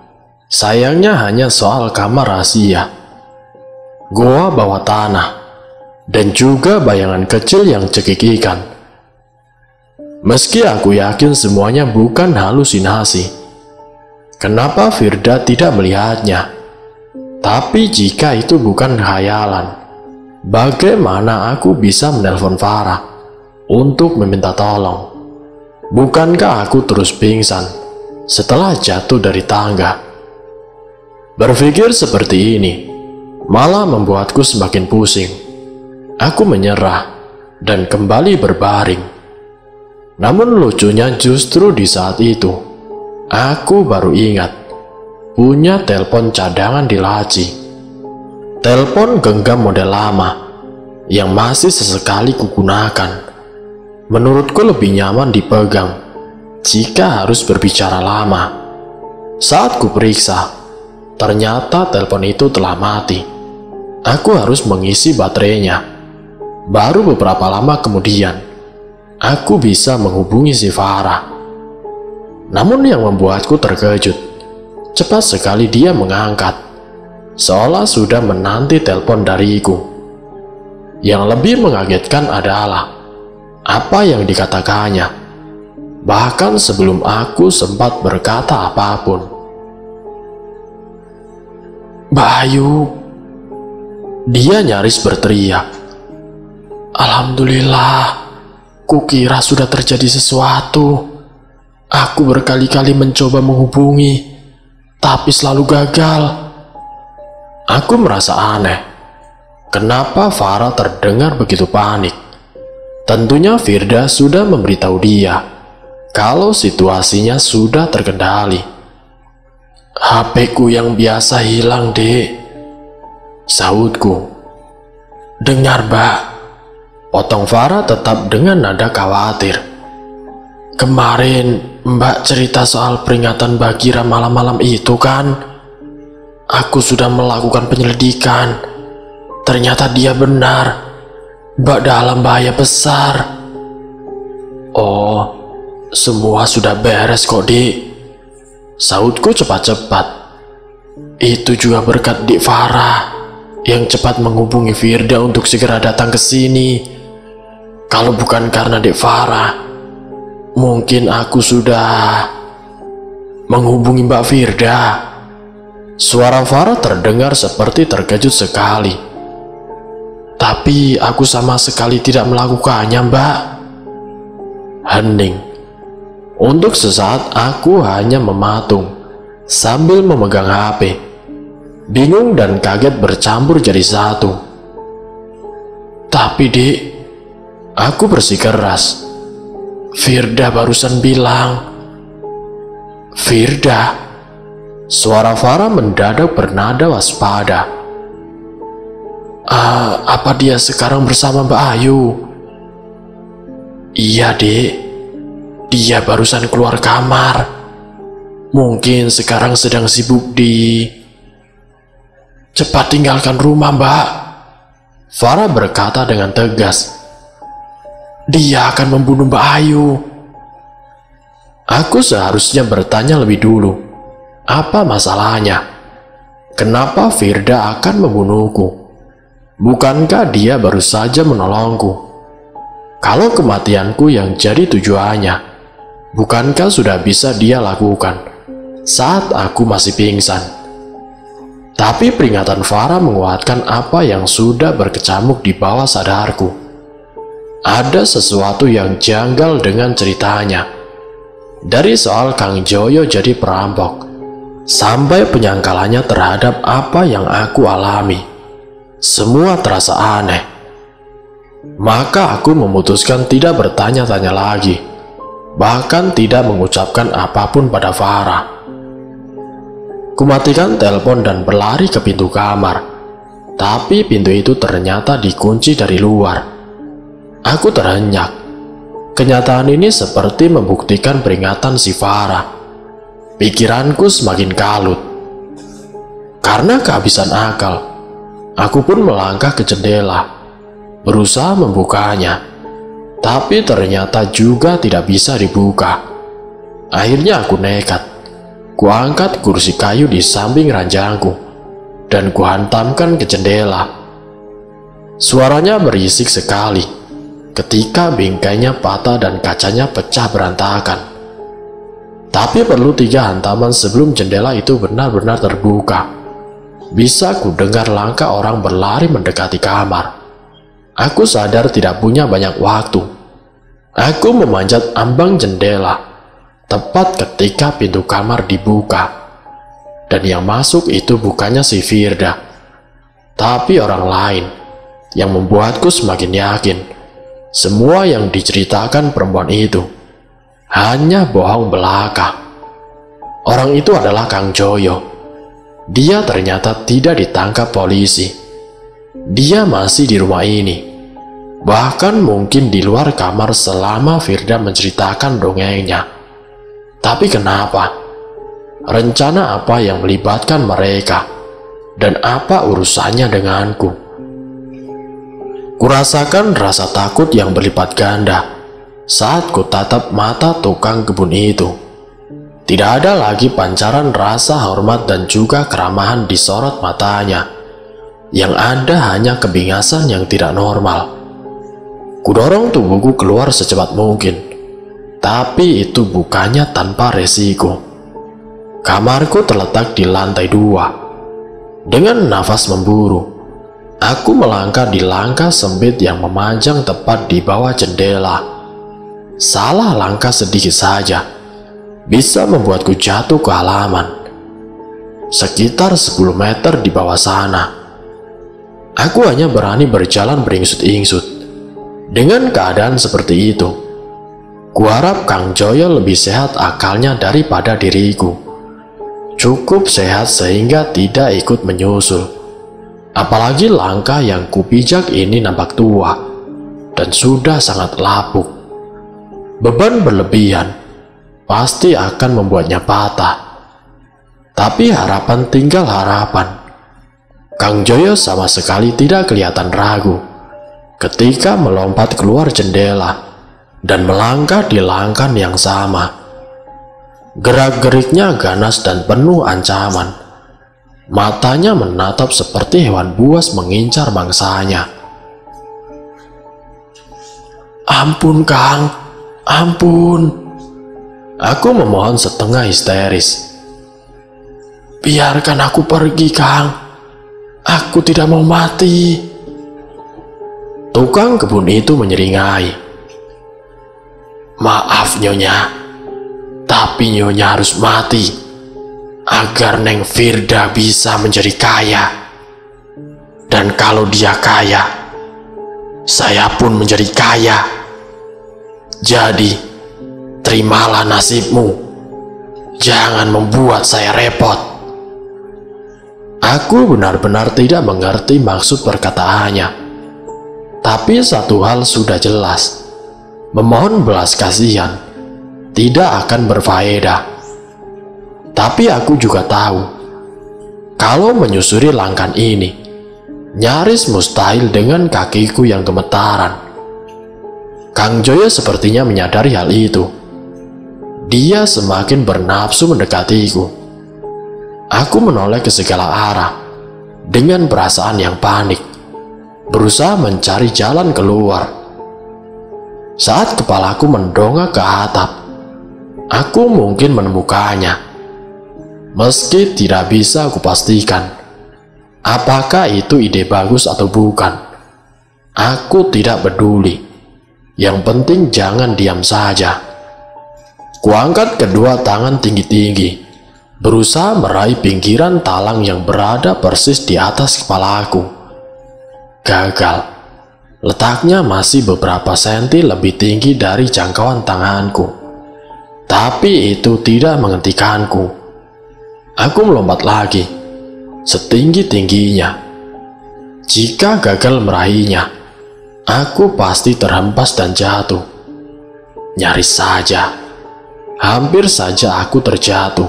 Sayangnya hanya soal kamar rahasia, goa bawah tanah, dan juga bayangan kecil yang cekikikan. Meski aku yakin semuanya bukan halusinasi, kenapa Firda tidak melihatnya? Tapi jika itu bukan khayalan, bagaimana aku bisa menelpon Farah untuk meminta tolong? Bukankah aku terus pingsan setelah jatuh dari tangga? Berpikir seperti ini malah membuatku semakin pusing. Aku menyerah dan kembali berbaring. Namun lucunya justru di saat itu, aku baru ingat punya telepon cadangan di laci. Telepon genggam model lama yang masih sesekali kugunakan. Menurutku lebih nyaman dipegang jika harus berbicara lama. Saat kuperiksa, ternyata telepon itu telah mati. Aku harus mengisi baterainya. Baru beberapa lama kemudian, aku bisa menghubungi si Farah. Namun yang membuatku terkejut, cepat sekali dia mengangkat, seolah sudah menanti telepon dariku. Yang lebih mengagetkan adalah apa yang dikatakannya, bahkan sebelum aku sempat berkata apapun. "Mbak Ayu," dia nyaris berteriak. "Alhamdulillah, kukira sudah terjadi sesuatu. Aku berkali-kali mencoba menghubungi, tapi selalu gagal." Aku merasa aneh. Kenapa Farah terdengar begitu panik? Tentunya Firda sudah memberitahu dia kalau situasinya sudah terkendali. "HP-ku yang biasa hilang, Dek," sahutku. "Dengar, Mbak," potong Farah tetap dengan nada khawatir. "Kemarin Mbak cerita soal peringatan Bagira malam-malam itu kan? Aku sudah melakukan penyelidikan. Ternyata dia benar. Mbak dalam bahaya besar." "Oh, semua sudah beres kok, Dik," sahutku cepat-cepat. "Itu juga berkat Dik Farah yang cepat menghubungi Firda untuk segera datang ke sini. Kalau bukan karena Dik Farah, mungkin aku sudah menghubungi Mbak Firda." Suara Farah terdengar seperti terkejut sekali. "Tapi aku sama sekali tidak melakukannya, Mbak," hening. Untuk sesaat aku hanya mematung sambil memegang HP. Bingung dan kaget bercampur jadi satu. "Tapi, Dik," aku bersikeras, "Firda barusan bilang..." "Firda?" Suara Farah mendadak bernada waspada. Apa dia sekarang bersama Mbak Ayu?" "Iya, Dek. Dia barusan keluar kamar. Mungkin sekarang sedang sibuk di..." Cepat tinggalkan rumah, Mbak. Farah berkata dengan tegas. Dia akan membunuh Mbak Ayu. Aku seharusnya bertanya lebih dulu. Apa masalahnya? Kenapa Firda akan membunuhku? Bukankah dia baru saja menolongku? Kalau kematianku yang jadi tujuannya, bukankah sudah bisa dia lakukan saat aku masih pingsan? Tapi peringatan Farah menguatkan apa yang sudah berkecamuk di bawah sadarku. Ada sesuatu yang janggal dengan ceritanya. Dari soal Kang Joyo jadi perampok, sampai penyangkalannya terhadap apa yang aku alami, semua terasa aneh. Maka aku memutuskan tidak bertanya-tanya lagi, bahkan tidak mengucapkan apapun pada Farah. Kumatikan telepon dan berlari ke pintu kamar, tapi pintu itu ternyata dikunci dari luar. Aku terenyak. Kenyataan ini seperti membuktikan peringatan si Farah. Pikiranku semakin kalut. Karena kehabisan akal, aku pun melangkah ke jendela, berusaha membukanya, tapi ternyata juga tidak bisa dibuka. Akhirnya aku nekat. Kuangkat kursi kayu di samping ranjangku dan kuhantamkan ke jendela. Suaranya berisik sekali ketika bingkainya patah dan kacanya pecah berantakan. Tapi perlu 3 hantaman sebelum jendela itu benar-benar terbuka. Bisa ku dengar langkah orang berlari mendekati kamar. Aku sadar tidak punya banyak waktu. Aku memanjat ambang jendela tepat ketika pintu kamar dibuka, dan yang masuk itu bukannya si Firda, tapi orang lain, yang membuatku semakin yakin semua yang diceritakan perempuan itu hanya bohong belaka. Orang itu adalah Kang Joyo. Dia ternyata tidak ditangkap polisi. Dia masih di rumah ini, bahkan mungkin di luar kamar selama Firda menceritakan dongengnya. Tapi kenapa? Rencana apa yang melibatkan mereka? Dan apa urusannya denganku? Kurasakan rasa takut yang berlipat ganda saat kutatap mata tukang kebun itu. Tidak ada lagi pancaran rasa hormat dan juga keramahan di sorot matanya. Yang ada hanya kebingasan yang tidak normal. Kudorong tubuhku keluar secepat mungkin. Tapi itu bukannya tanpa resiko. Kamarku terletak di lantai 2. Dengan nafas memburu, aku melangkah di langkah sempit yang memanjang tepat di bawah jendela. Salah langkah sedikit saja bisa membuatku jatuh ke halaman. Sekitar 10 meter di bawah sana. Aku hanya berani berjalan beringsut-ingsut. Dengan keadaan seperti itu, kuharap Kang Joyo lebih sehat akalnya daripada diriku. Cukup sehat sehingga tidak ikut menyusul. Apalagi langkah yang kupijak ini nampak tua dan sudah sangat lapuk. Beban berlebihan pasti akan membuatnya patah. Tapi harapan tinggal harapan. Kang Joyo sama sekali tidak kelihatan ragu ketika melompat keluar jendela dan melangkah di langkah yang sama. Gerak-geriknya ganas dan penuh ancaman. Matanya menatap seperti hewan buas mengincar mangsanya. Ampun Kang, ampun. Aku memohon setengah histeris. Biarkan aku pergi Kang. Aku tidak mau mati. Tukang kebun itu menyeringai. Maaf Nyonya, tapi Nyonya harus mati agar Neng Firda bisa menjadi kaya. Dan kalau dia kaya, saya pun menjadi kaya. Jadi, terimalah nasibmu. Jangan membuat saya repot. Aku benar-benar tidak mengerti maksud perkataannya. Tapi satu hal sudah jelas. Memohon belas kasihan tidak akan berfaedah. Tapi aku juga tahu Kalau menyusuri langkah ini, nyaris mustahil dengan kakiku yang gemetaran. Kang Joyo sepertinya menyadari hal itu. Dia semakin bernafsu mendekatiku. Aku menoleh ke segala arah dengan perasaan yang panik, berusaha mencari jalan keluar. Saat kepalaku mendongak ke atap, aku mungkin menemukannya. Meski tidak bisa aku pastikan apakah itu ide bagus atau bukan. Aku tidak peduli. Yang penting jangan diam saja. Kuangkat kedua tangan tinggi-tinggi, berusaha meraih pinggiran talang yang berada persis di atas kepalaku. Gagal. Letaknya masih beberapa senti lebih tinggi dari jangkauan tanganku. Tapi itu tidak menghentikanku. Aku melompat lagi, setinggi-tingginya. Jika gagal meraihnya, aku pasti terhempas dan jatuh. Nyaris saja, hampir saja aku terjatuh.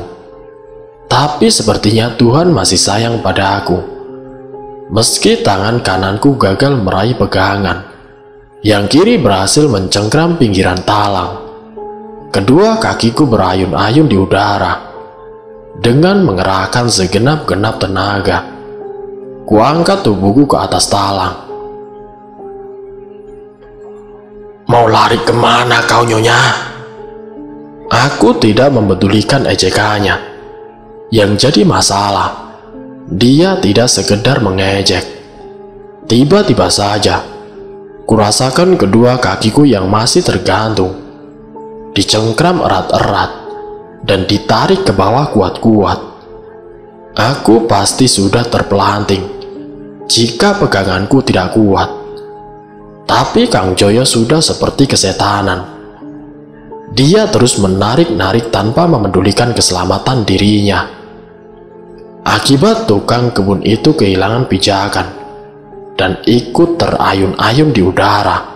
Tapi sepertinya Tuhan masih sayang padaku. Meski tangan kananku gagal meraih pegangan, yang kiri berhasil mencengkram pinggiran talang. Kedua kakiku berayun-ayun di udara. Dengan mengerahkan segenap-genap tenaga, kuangkat tubuhku ke atas talang. "Mau lari kemana kau, Nyonya?" Aku tidak mempedulikan ejekannya. Yang jadi masalah, dia tidak sekedar mengejek. Tiba-tiba saja, kurasakan kedua kakiku yang masih tergantung dicengkram erat-erat dan ditarik ke bawah kuat-kuat. Aku pasti sudah terpelanting jika peganganku tidak kuat. Tapi Kang Joyo sudah seperti kesetanan. Dia terus menarik-narik tanpa memedulikan keselamatan dirinya. Akibat tukang kebun itu kehilangan pijakan dan ikut terayun-ayun di udara,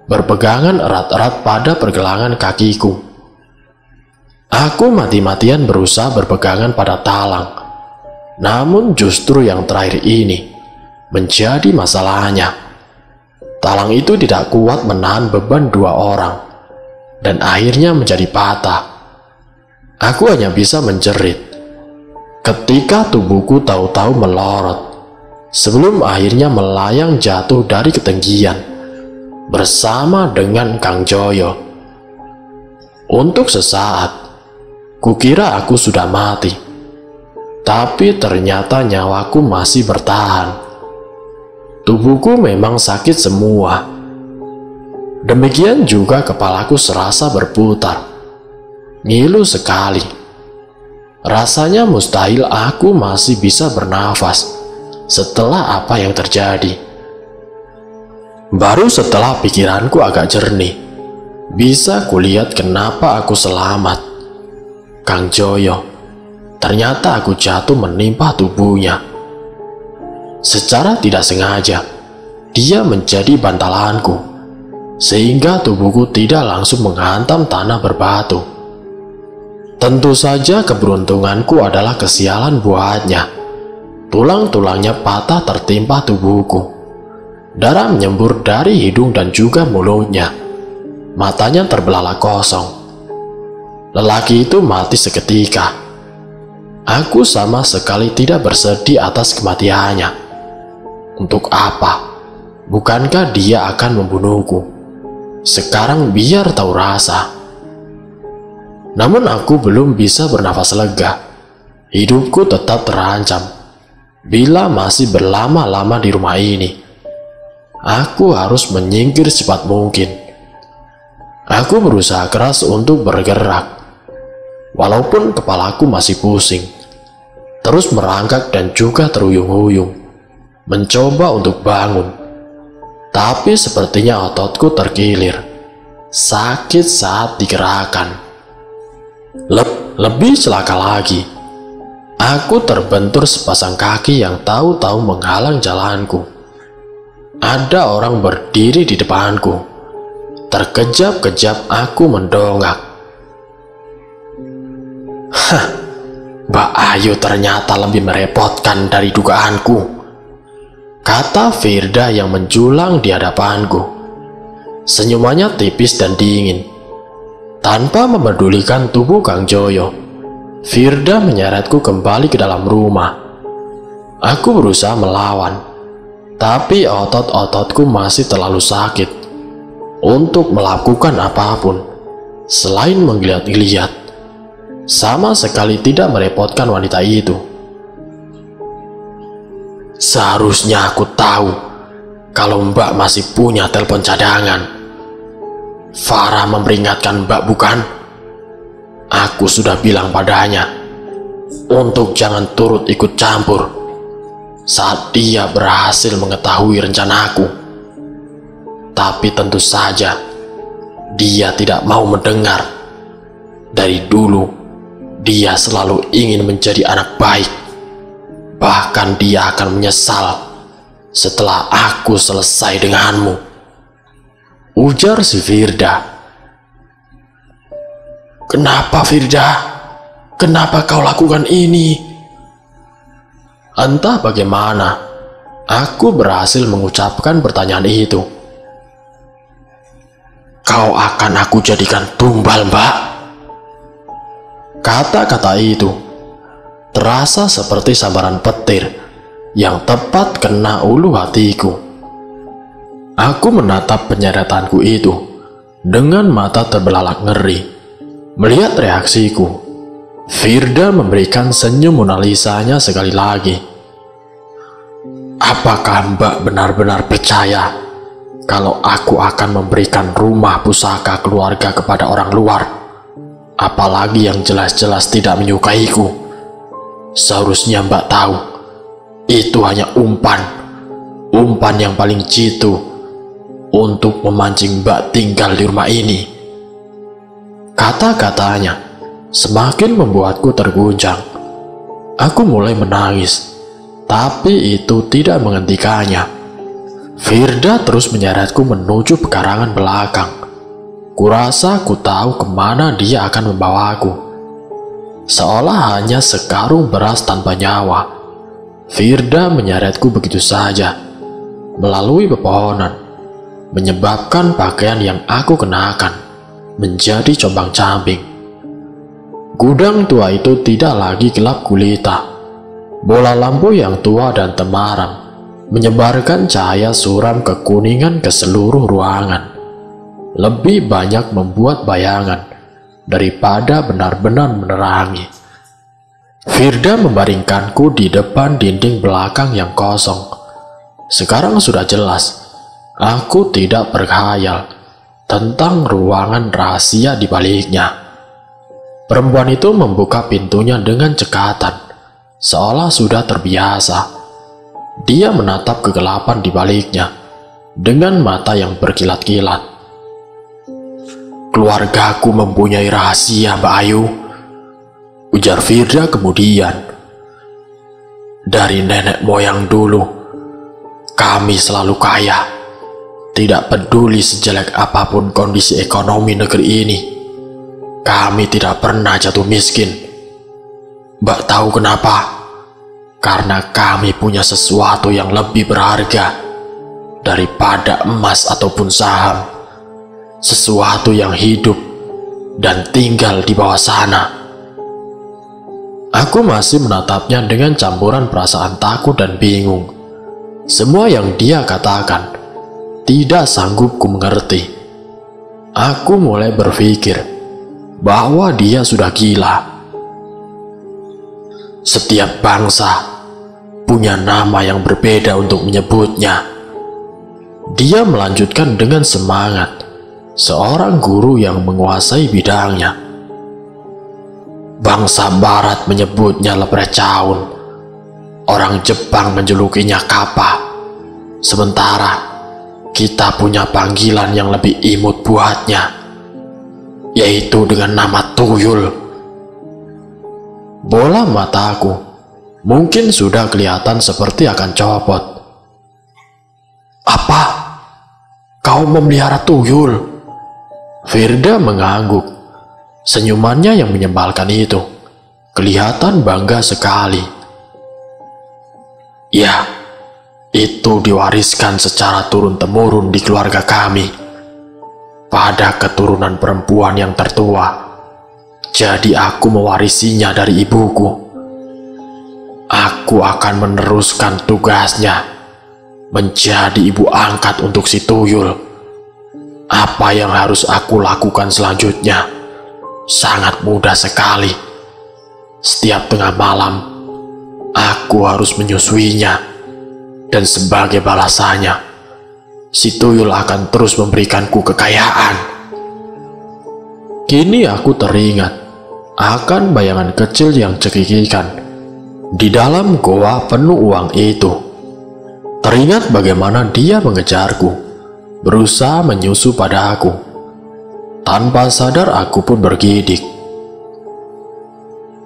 berpegangan erat-erat pada pergelangan kakiku. Aku mati-matian berusaha berpegangan pada talang. Namun justru yang terakhir ini menjadi masalahnya. Talang itu tidak kuat menahan beban dua orang dan akhirnya menjadi patah. Aku hanya bisa menjerit ketika tubuhku tahu-tahu melorot sebelum akhirnya melayang jatuh dari ketinggian bersama dengan Kang Joyo. Untuk sesaat kukira aku sudah mati, tapi ternyata nyawaku masih bertahan. Tubuhku memang sakit semua. Demikian juga kepalaku serasa berputar, ngilu sekali. Rasanya mustahil aku masih bisa bernafas setelah apa yang terjadi. Baru setelah pikiranku agak jernih, bisa kulihat kenapa aku selamat. Kang Joyo, ternyata aku jatuh menimpa tubuhnya. Secara tidak sengaja, dia menjadi bantalanku, sehingga tubuhku tidak langsung menghantam tanah berbatu. Tentu saja keberuntunganku adalah kesialan buatnya. Tulang-tulangnya patah tertimpa tubuhku. Darah menyembur dari hidung dan juga mulutnya. Matanya terbelalak kosong. Lelaki itu mati seketika. Aku sama sekali tidak bersedih atas kematiannya. Untuk apa? Bukankah dia akan membunuhku? Sekarang biar tahu rasa. Namun aku belum bisa bernafas lega. Hidupku tetap terancam bila masih berlama-lama di rumah ini. Aku harus menyingkir secepat mungkin. Aku berusaha keras untuk bergerak. Walaupun kepalaku masih pusing, terus merangkak dan juga terhuyung-huyung, mencoba untuk bangun. Tapi sepertinya ototku terkilir, sakit saat digerakkan. Lebih celaka lagi, aku terbentur sepasang kaki yang tahu-tahu menghalang jalanku. Ada orang berdiri di depanku. Terkejap-kejap aku mendongak. Mbak Ayu ternyata lebih merepotkan dari dugaanku, kata Firda yang menjulang di hadapanku. Senyumannya tipis dan dingin. Tanpa memedulikan tubuh Kang Joyo, Firda menyeretku kembali ke dalam rumah. Aku berusaha melawan, tapi otot-ototku masih terlalu sakit untuk melakukan apapun selain menggeliat-geliat. Sama sekali tidak merepotkan wanita itu. Seharusnya aku tahu kalau Mbak masih punya telepon cadangan. Farah memperingatkan Mbak, bukan? Aku sudah bilang padanya untuk jangan turut ikut campur saat dia berhasil mengetahui rencanaku. Tapi tentu saja dia tidak mau mendengar. Dari dulu dia selalu ingin menjadi anak baik. Bahkan dia akan menyesal setelah aku selesai denganmu, ujar si Firda. Kenapa, Firda? Kenapa kau lakukan ini? Entah bagaimana, aku berhasil mengucapkan pertanyaan itu. Kau akan aku jadikan tumbal, Mbak. Kata-kata itu terasa seperti sambaran petir yang tepat kena ulu hatiku. Aku menatap penyeretanku itu dengan mata terbelalak ngeri. Melihat reaksiku, Firda memberikan senyum Mona Lisa-nya sekali lagi. Apakah Mbak benar-benar percaya kalau aku akan memberikan rumah pusaka keluarga kepada orang luar? Apalagi yang jelas-jelas tidak menyukaiku. Seharusnya Mbak tahu, itu hanya umpan yang paling jitu untuk memancing Mbak tinggal di rumah ini. Kata-katanya semakin membuatku terguncang. Aku mulai menangis, tapi itu tidak menghentikannya. Firda terus menyeretku menuju pekarangan belakang. Kurasa ku tahu kemana dia akan membawaku. Seolah hanya sekarung beras tanpa nyawa, Firda menyeretku begitu saja melalui pepohonan, menyebabkan pakaian yang aku kenakan menjadi combang-cambing. Gudang tua itu tidak lagi gelap gulita. Bola lampu yang tua dan temaram menyebarkan cahaya suram kekuningan ke seluruh ruangan. Lebih banyak membuat bayangan daripada benar-benar menerangi. Firda membaringkanku di depan dinding belakang yang kosong. Sekarang sudah jelas, aku tidak berkhayal tentang ruangan rahasia di baliknya. Perempuan itu membuka pintunya dengan cekatan, seolah sudah terbiasa. Dia menatap kegelapan di baliknya dengan mata yang berkilat-kilat. Keluargaku mempunyai rahasia, Mbak Ayu, ujar Firda kemudian. Dari nenek moyang dulu, kami selalu kaya. Tidak peduli sejelek apapun kondisi ekonomi negeri ini, kami tidak pernah jatuh miskin. Mbak tahu kenapa? Karena kami punya sesuatu yang lebih berharga daripada emas ataupun saham. Sesuatu yang hidup dan tinggal di bawah sana. Aku masih menatapnya dengan campuran perasaan takut dan bingung. Semua yang dia katakan tidak sanggup ku mengerti. Aku mulai berpikir bahwa dia sudah gila. Setiap bangsa punya nama yang berbeda untuk menyebutnya. Dia melanjutkan dengan semangat, seorang guru yang menguasai bidangnya. Bangsa barat menyebutnya leprechaun, orang Jepang menjulukinya kappa. Sementara kita punya panggilan yang lebih imut buatnya, yaitu dengan nama tuyul. Bola mataku mungkin sudah kelihatan seperti akan copot. Apa? Kau memelihara tuyul? Firda mengangguk. Senyumannya yang menyebalkan itu kelihatan bangga sekali. Ya, itu diwariskan secara turun-temurun di keluarga kami. Pada keturunan perempuan yang tertua, jadi aku mewarisinya dari ibuku. Aku akan meneruskan tugasnya, menjadi ibu angkat untuk si tuyul. Apa yang harus aku lakukan selanjutnya? Sangat mudah sekali. Setiap tengah malam, aku harus menyusuinya. Dan sebagai balasannya, si tuyul akan terus memberikanku kekayaan. Kini aku teringat akan bayangan kecil yang cekikikan di dalam goa penuh uang itu. Teringat bagaimana dia mengejarku, berusaha menyusu pada aku. Tanpa sadar aku pun bergidik.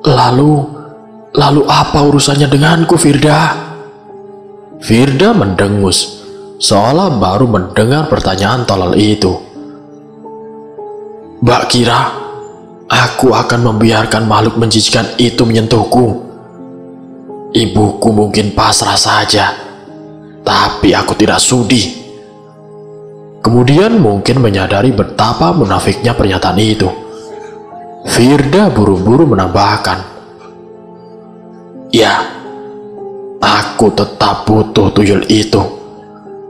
Lalu apa urusannya denganku, Firda? Firda mendengus, seolah baru mendengar pertanyaan tolol itu. Mbak kira aku akan membiarkan makhluk menjijikan itu menyentuhku? Ibuku mungkin pasrah saja, tapi aku tidak sudi. Kemudian mungkin menyadari betapa munafiknya pernyataan itu. Firda buru-buru menambahkan, ya, aku tetap butuh tuyul itu.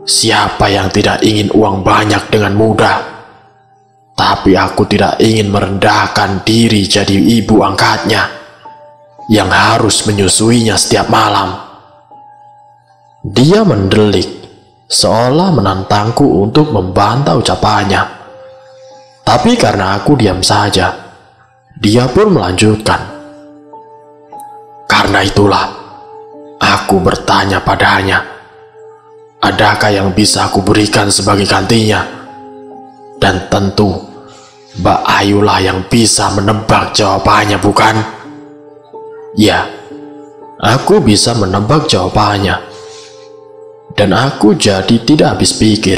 Siapa yang tidak ingin uang banyak dengan mudah? Tapi aku tidak ingin merendahkan diri jadi ibu angkatnya yang harus menyusuinya setiap malam. Dia mendelik, seolah menantangku untuk membantah ucapannya. Tapi karena aku diam saja, dia pun melanjutkan. Karena itulah, aku bertanya padanya, adakah yang bisa aku berikan sebagai gantinya? Dan tentu, Mbak Ayulah yang bisa menebak jawabannya, bukan? Ya, aku bisa menebak jawabannya. Dan aku jadi tidak habis pikir.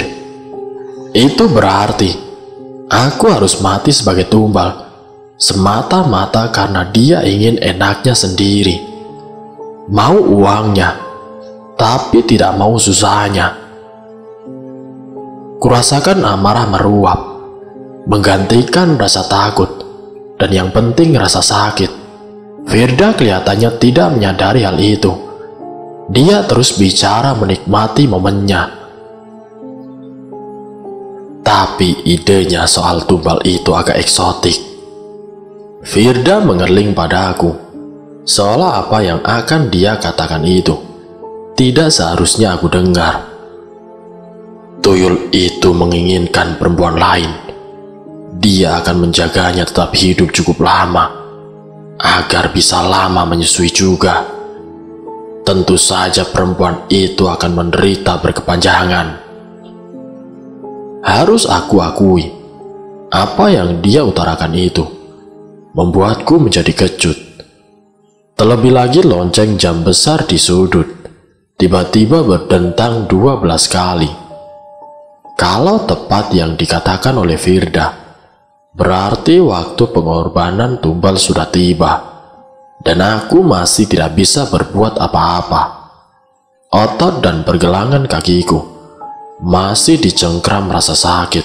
Itu berarti, aku harus mati sebagai tumbal, semata-mata karena dia ingin enaknya sendiri. Mau uangnya, tapi tidak mau susahnya. Kurasakan amarah meruap, menggantikan rasa takut, dan yang penting rasa sakit. Firda kelihatannya tidak menyadari hal itu. Dia terus bicara menikmati momennya. Tapi idenya soal tumbal itu agak eksotik. Firda mengerling padaku, seolah apa yang akan dia katakan itu tidak seharusnya aku dengar. Tuyul itu menginginkan perempuan lain. Dia akan menjaganya tetap hidup cukup lama, agar bisa lama menyusui juga. Tentu saja perempuan itu akan menderita berkepanjangan. Harus aku akui, apa yang dia utarakan itu membuatku menjadi kejut. Terlebih lagi lonceng jam besar di sudut tiba-tiba berdentang 12 kali. Kalau tepat yang dikatakan oleh Firda, berarti waktu pengorbanan tumbal sudah tiba. Dan aku masih tidak bisa berbuat apa-apa. Otot dan pergelangan kakiku masih dicengkram rasa sakit.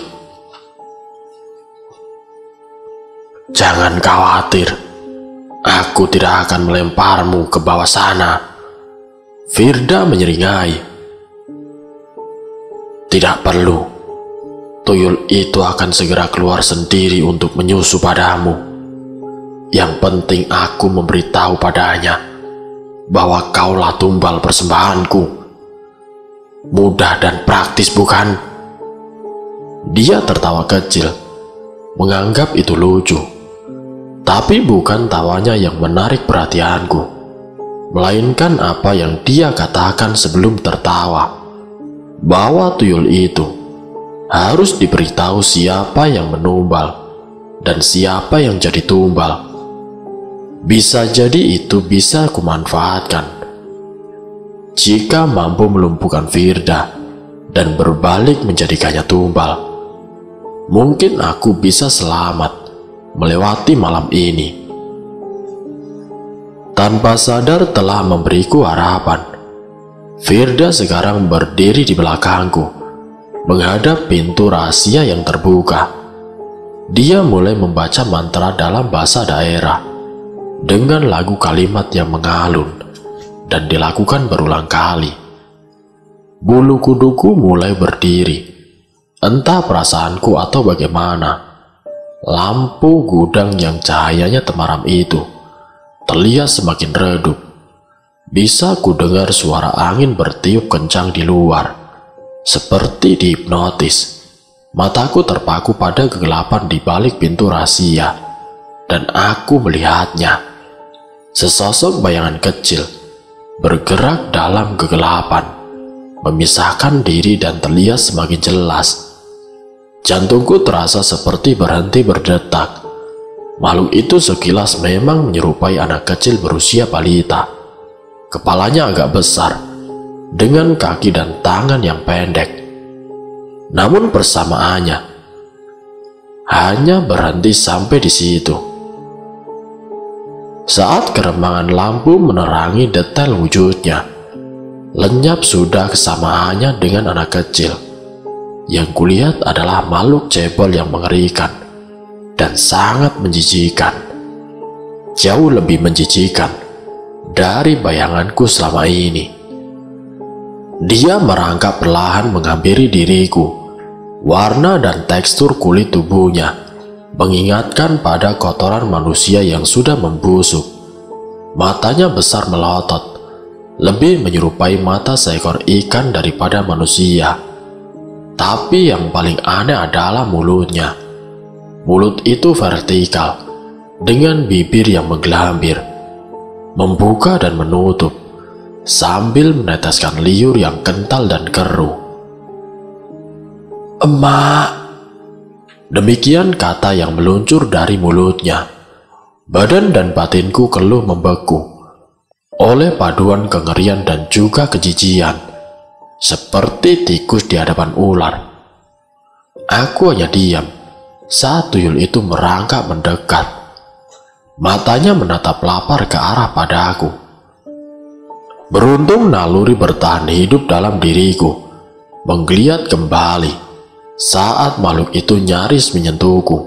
Jangan khawatir, aku tidak akan melemparmu ke bawah sana. Firda menyeringai. Tidak perlu, tuyul itu akan segera keluar sendiri untuk menyusu padamu. Yang penting aku memberitahu padanya bahwa kaulah tumbal persembahanku. Mudah dan praktis, bukan? Dia tertawa kecil, menganggap itu lucu. Tapi bukan tawanya yang menarik perhatianku, melainkan apa yang dia katakan sebelum tertawa, bahwa tuyul itu harus diberitahu siapa yang menumbal dan siapa yang jadi tumbal. Bisa jadi itu bisa kumanfaatkan jika mampu melumpuhkan Firda dan berbalik menjadikannya tumbal. Mungkin aku bisa selamat melewati malam ini. Tanpa sadar telah memberiku harapan. Firda sekarang berdiri di belakangku, menghadap pintu rahasia yang terbuka. Dia mulai membaca mantra dalam bahasa daerah dengan lagu kalimat yang mengalun dan dilakukan berulang kali. Bulu kuduku mulai berdiri. Entah perasaanku atau bagaimana, lampu gudang yang cahayanya temaram itu terlihat semakin redup. Bisa ku dengar suara angin bertiup kencang di luar, seperti dihipnotis. Mataku terpaku pada kegelapan di balik pintu rahasia, dan aku melihatnya. Sesosok bayangan kecil bergerak dalam kegelapan, memisahkan diri dan terlihat semakin jelas. Jantungku terasa seperti berhenti berdetak. Makhluk itu sekilas memang menyerupai anak kecil berusia balita. Kepalanya agak besar, dengan kaki dan tangan yang pendek. Namun persamaannya hanya berhenti sampai di situ. Saat keremangan lampu menerangi detail wujudnya, lenyap sudah kesamaannya dengan anak kecil. Yang kulihat adalah makhluk cebol yang mengerikan dan sangat menjijikan. Jauh lebih menjijikan dari bayanganku selama ini. Dia merangkak perlahan menghampiri diriku. Warna dan tekstur kulit tubuhnya mengingatkan pada kotoran manusia yang sudah membusuk. Matanya besar melotot, lebih menyerupai mata seekor ikan daripada manusia. Tapi yang paling aneh adalah mulutnya. Mulut itu vertikal, dengan bibir yang menggelambir, membuka dan menutup, sambil meneteskan liur yang kental dan keruh. "Emak," demikian kata yang meluncur dari mulutnya. Badan dan batinku keluh membeku oleh paduan kengerian dan juga kejijian, seperti tikus di hadapan ular. Aku hanya diam saat tuyul itu merangkak mendekat. Matanya menatap lapar ke arah padaku. Beruntung naluri bertahan hidup dalam diriku menggeliat kembali saat makhluk itu nyaris menyentuhku.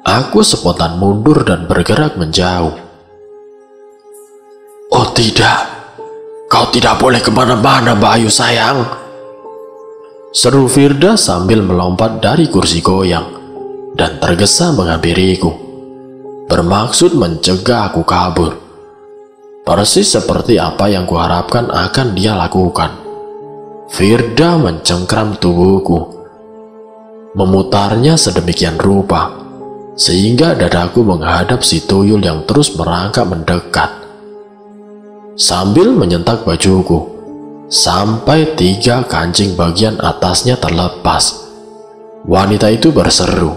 Aku spontan mundur dan bergerak menjauh. "Oh tidak, kau tidak boleh kemana-mana, Mbak Ayu sayang," seru Firda sambil melompat dari kursi goyang dan tergesa menghampiriku, bermaksud mencegah aku kabur. Persis seperti apa yang kuharapkan akan dia lakukan. Firda mencengkram tubuhku, memutarnya sedemikian rupa, sehingga dadaku menghadap si tuyul yang terus merangkak mendekat. Sambil menyentak bajuku, sampai 3 kancing bagian atasnya terlepas, wanita itu berseru,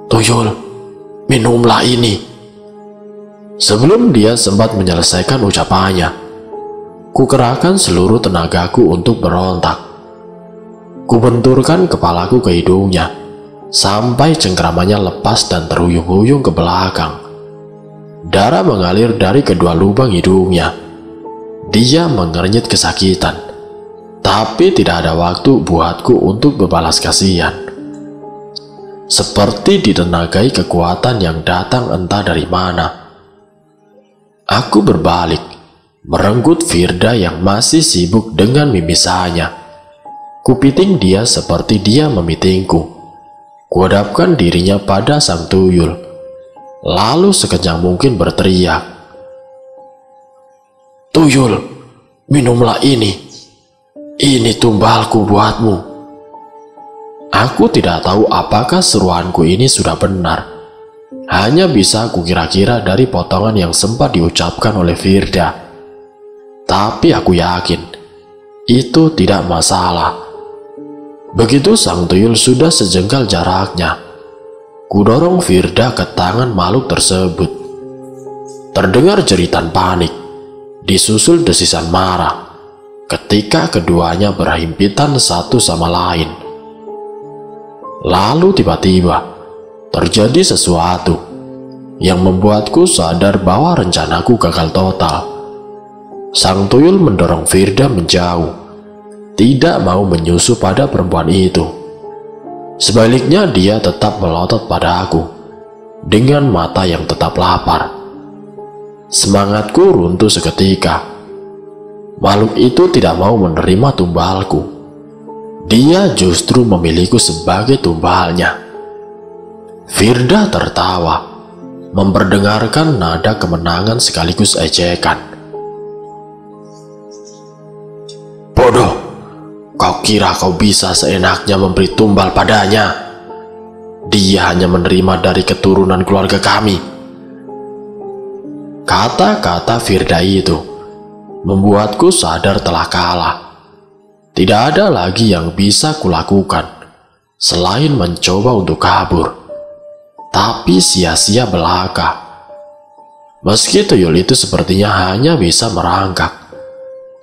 "Tuyul, minumlah ini." Sebelum dia sempat menyelesaikan ucapannya, kukerahkan seluruh tenagaku untuk berontak. Kubenturkan kepalaku ke hidungnya, sampai cengkramannya lepas dan terhuyung-huyung ke belakang. Darah mengalir dari kedua lubang hidungnya. Dia mengernyit kesakitan, tapi tidak ada waktu buatku untuk berbalas kasihan. Seperti ditenagai kekuatan yang datang entah dari mana, aku berbalik, merenggut Firda yang masih sibuk dengan mimisannya. Kupiting dia seperti dia memitingku. Kuhadapkan dirinya pada sang tuyul, lalu sekencang mungkin berteriak, "Tuyul, minumlah ini. Ini tumbalku buatmu." Aku tidak tahu apakah seruanku ini sudah benar. Hanya bisa kukira-kira dari potongan yang sempat diucapkan oleh Firda. Tapi aku yakin itu tidak masalah. Begitu sang tuyul sudah sejengkal jaraknya, kudorong Firda ke tangan makhluk tersebut. Terdengar jeritan panik, disusul desisan marah, ketika keduanya berhimpitan satu sama lain. Lalu tiba-tiba terjadi sesuatu. yang membuatku sadar bahwa rencanaku gagal total. Sang tuyul mendorong Firda menjauh, tidak mau menyusup pada perempuan itu. Sebaliknya dia tetap melotot pada aku, dengan mata yang tetap lapar. Semangatku runtuh seketika. Makhluk itu tidak mau menerima tumbalku. Dia justru memilihku sebagai tumbalnya. Firda tertawa, memperdengarkan nada kemenangan sekaligus ejekan. Bodoh, kau kira kau bisa seenaknya memberi tumbal padanya? Dia hanya menerima dari keturunan keluarga kami. Kata-kata Firda itu membuatku sadar telah kalah. Tidak ada lagi yang bisa kulakukan selain mencoba untuk kabur. Tapi sia-sia belaka. Meski tuyul itu sepertinya hanya bisa merangkak,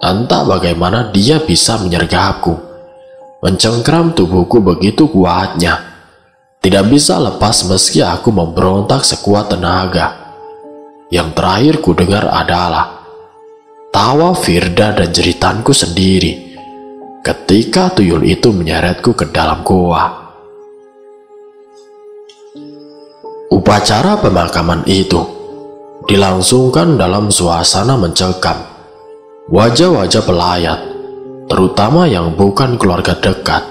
entah bagaimana dia bisa menyergapku, mencengkram tubuhku begitu kuatnya. Tidak bisa lepas meski aku memberontak sekuat tenaga. Yang terakhir ku dengar adalah tawa Firda dan jeritanku sendiri ketika tuyul itu menyeretku ke dalam goa. Upacara pemakaman itu dilangsungkan dalam suasana mencekam. Wajah-wajah pelayat, terutama yang bukan keluarga dekat,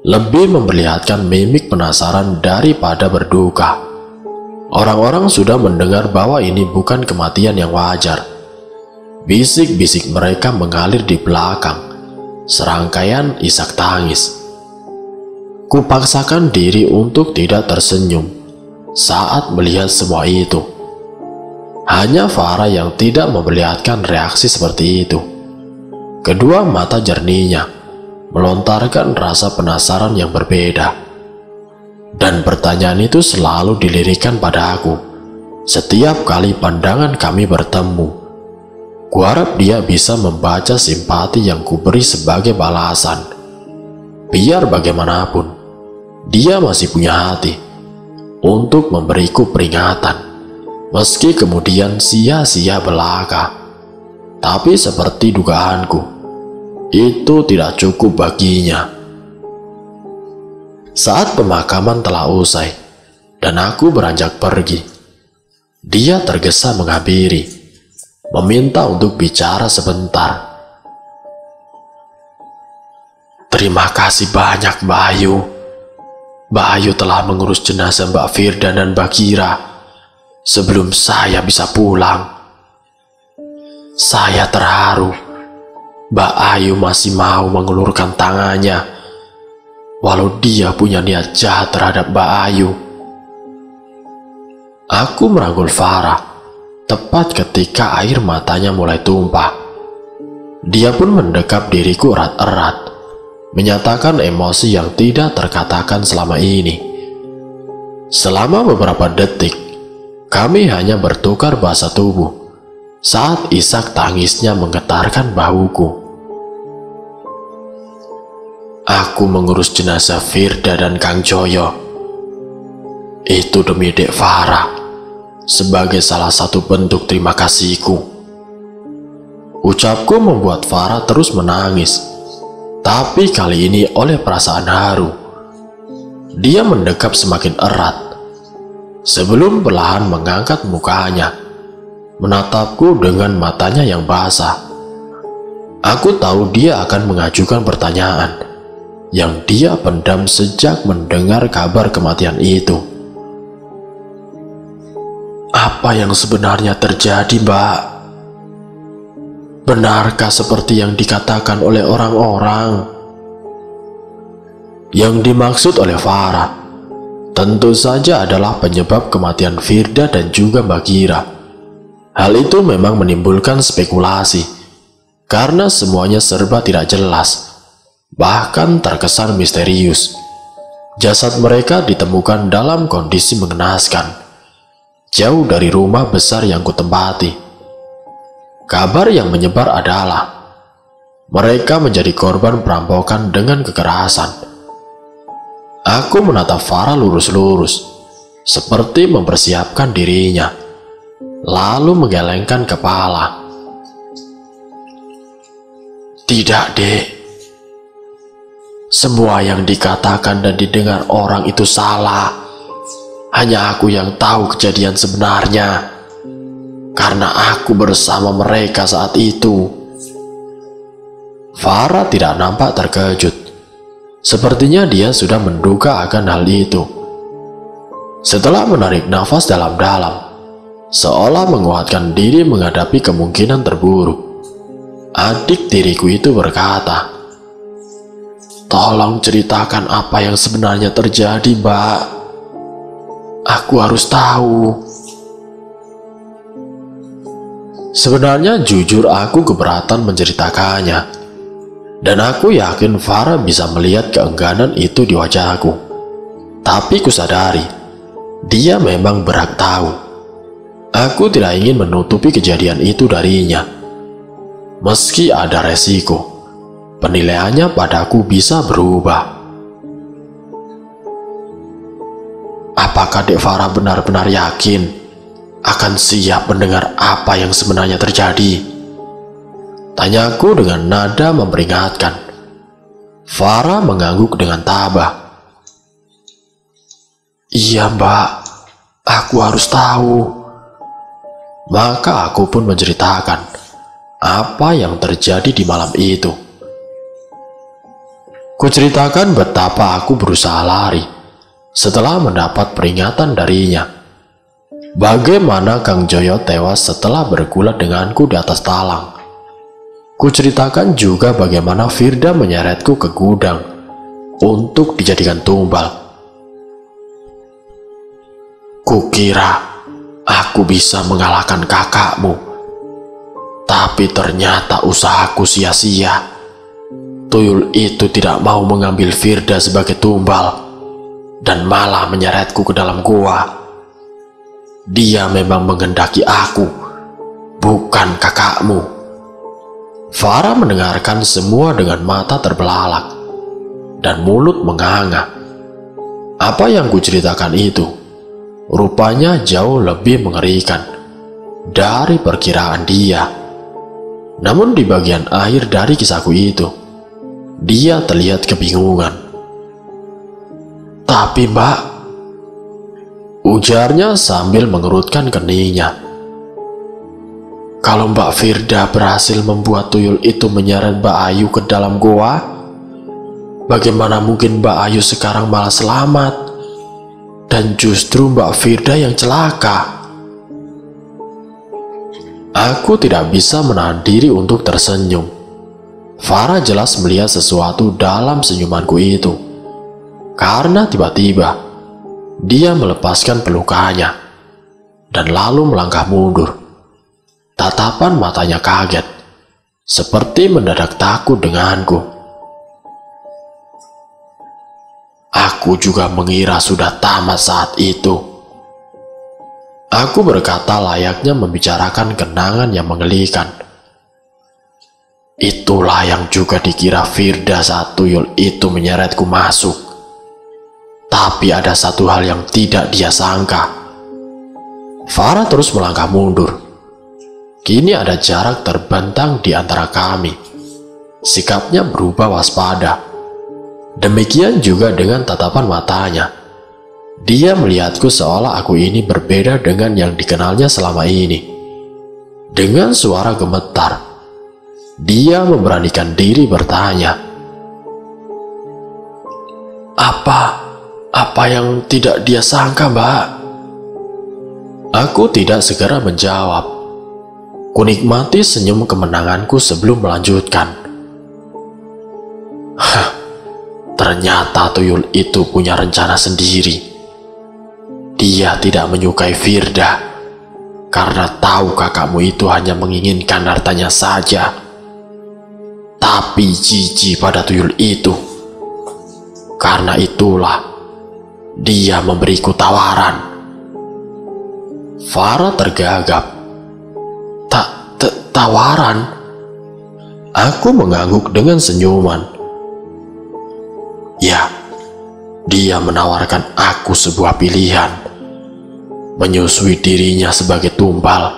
lebih memperlihatkan mimik penasaran daripada berduka. Orang-orang sudah mendengar bahwa ini bukan kematian yang wajar. Bisik-bisik mereka mengalir di belakang, serangkaian isak tangis. Kupaksakan diri untuk tidak tersenyum saat melihat semua itu. Hanya Farah yang tidak memperlihatkan reaksi seperti itu. Kedua mata jernihnya melontarkan rasa penasaran yang berbeda. Dan pertanyaan itu selalu dilirikkan pada aku setiap kali pandangan kami bertemu. Kuharap dia bisa membaca simpati yang kuberi sebagai balasan. Biar bagaimanapun, dia masih punya hati untuk memberiku peringatan, meski kemudian sia-sia belaka. Tapi seperti dugaanku, itu tidak cukup baginya. Saat pemakaman telah usai dan aku beranjak pergi, dia tergesa menghampiri, meminta untuk bicara sebentar. Terima kasih banyak Mbak Ayu. Mbak Ayu telah mengurus jenazah Mbak Firda dan Mbak Kira sebelum saya bisa pulang. Saya terharu. Mbak Ayu masih mau mengulurkan tangannya, walau dia punya niat jahat terhadap Mbak Ayu. Aku merangkul Farah tepat ketika air matanya mulai tumpah. Dia pun mendekap diriku erat-erat, menyatakan emosi yang tidak terkatakan selama ini. Selama beberapa detik, kami hanya bertukar bahasa tubuh saat isak tangisnya menggetarkan bahuku. Aku mengurus jenazah Firda dan Kang Joyo. Itu demi Dek Farah, sebagai salah satu bentuk terima kasihku. Ucapku membuat Farah terus menangis, tapi kali ini oleh perasaan haru. Dia mendekap semakin erat, sebelum perlahan mengangkat mukanya, menatapku dengan matanya yang basah. Aku tahu dia akan mengajukan pertanyaan yang dia pendam sejak mendengar kabar kematian itu. Apa yang sebenarnya terjadi, Mbak? Benarkah seperti yang dikatakan oleh orang-orang? Yang dimaksud oleh Farah tentu saja adalah penyebab kematian Firda dan juga Mbak Kira. Hal itu memang menimbulkan spekulasi, karena semuanya serba tidak jelas, bahkan terkesan misterius. Jasad mereka ditemukan dalam kondisi mengenaskan, jauh dari rumah besar yang kutempati. Kabar yang menyebar adalah mereka menjadi korban perampokan dengan kekerasan. Aku menatap Farah lurus-lurus, seperti mempersiapkan dirinya, lalu menggelengkan kepala. Tidak, Dek. Semua yang dikatakan dan didengar orang itu salah. Hanya aku yang tahu kejadian sebenarnya, karena aku bersama mereka saat itu. Farah tidak nampak terkejut. Sepertinya dia sudah menduga akan hal itu. Setelah menarik nafas dalam-dalam, seolah menguatkan diri menghadapi kemungkinan terburuk, adik tiriku itu berkata, "Tolong ceritakan apa yang sebenarnya terjadi, Mbak. Aku harus tahu." Sebenarnya jujur aku keberatan menceritakannya, dan aku yakin Farah bisa melihat keengganan itu di wajahku. Tapi kusadari, dia memang berhak tahu. Aku tidak ingin menutupi kejadian itu darinya. Meski ada resiko, penilaiannya padaku bisa berubah. Apakah Dek Farah benar-benar yakin akan siap mendengar apa yang sebenarnya terjadi? Tanyaku dengan nada memperingatkan. Farah mengangguk dengan tabah. "Iya, Mbak, aku harus tahu." Maka aku pun menceritakan apa yang terjadi di malam itu. Kuceritakan betapa aku berusaha lari setelah mendapat peringatan darinya. Bagaimana Kang Joyo tewas setelah bergulat denganku di atas talang. Kuceritakan juga bagaimana Firda menyeretku ke gudang untuk dijadikan tumbal. Kukira aku bisa mengalahkan kakakmu, tapi ternyata usahaku sia-sia. Tuyul itu tidak mau mengambil Firda sebagai tumbal dan malah menyeretku ke dalam gua. Dia memang menghendaki aku, bukan kakakmu. Farah mendengarkan semua dengan mata terbelalak dan mulut menganga. Apa yang kuceritakan itu rupanya jauh lebih mengerikan dari perkiraan dia. Namun di bagian akhir dari kisahku itu, dia terlihat kebingungan. "Tapi Mbak," ujarnya sambil mengerutkan keningnya, "kalau Mbak Firda berhasil membuat tuyul itu menyeret Mbak Ayu ke dalam goa, bagaimana mungkin Mbak Ayu sekarang malah selamat dan justru Mbak Firda yang celaka?" Aku tidak bisa menahan diri untuk tersenyum. Farah jelas melihat sesuatu dalam senyumanku itu, karena tiba-tiba dia melepaskan pelukannya dan lalu melangkah mundur. Tatapan matanya kaget, seperti mendadak takut denganku. Aku juga mengira sudah tamat saat itu. Aku berkata layaknya membicarakan kenangan yang mengerikan. Itulah yang juga dikira Firda saat tuyul itu menyeretku masuk. Tapi ada satu hal yang tidak dia sangka. Farah terus melangkah mundur. Kini ada jarak terbentang di antara kami. Sikapnya berubah waspada. Demikian juga dengan tatapan matanya. Dia melihatku seolah aku ini berbeda dengan yang dikenalnya selama ini. Dengan suara gemetar, dia memberanikan diri bertanya, Apa yang tidak dia sangka, Mbak?" Aku tidak segera menjawab. Kunikmati senyum kemenanganku sebelum melanjutkan. Ternyata tuyul itu punya rencana sendiri. Dia tidak menyukai Firda karena tahu kakakmu itu hanya menginginkan hartanya saja. Tapi jijik pada tuyul itu. Karena itulah dia memberiku tawaran. Farah tergagap. Tawaran? Aku mengangguk dengan senyuman. Ya, dia menawarkan aku sebuah pilihan menyusui dirinya sebagai tumbal,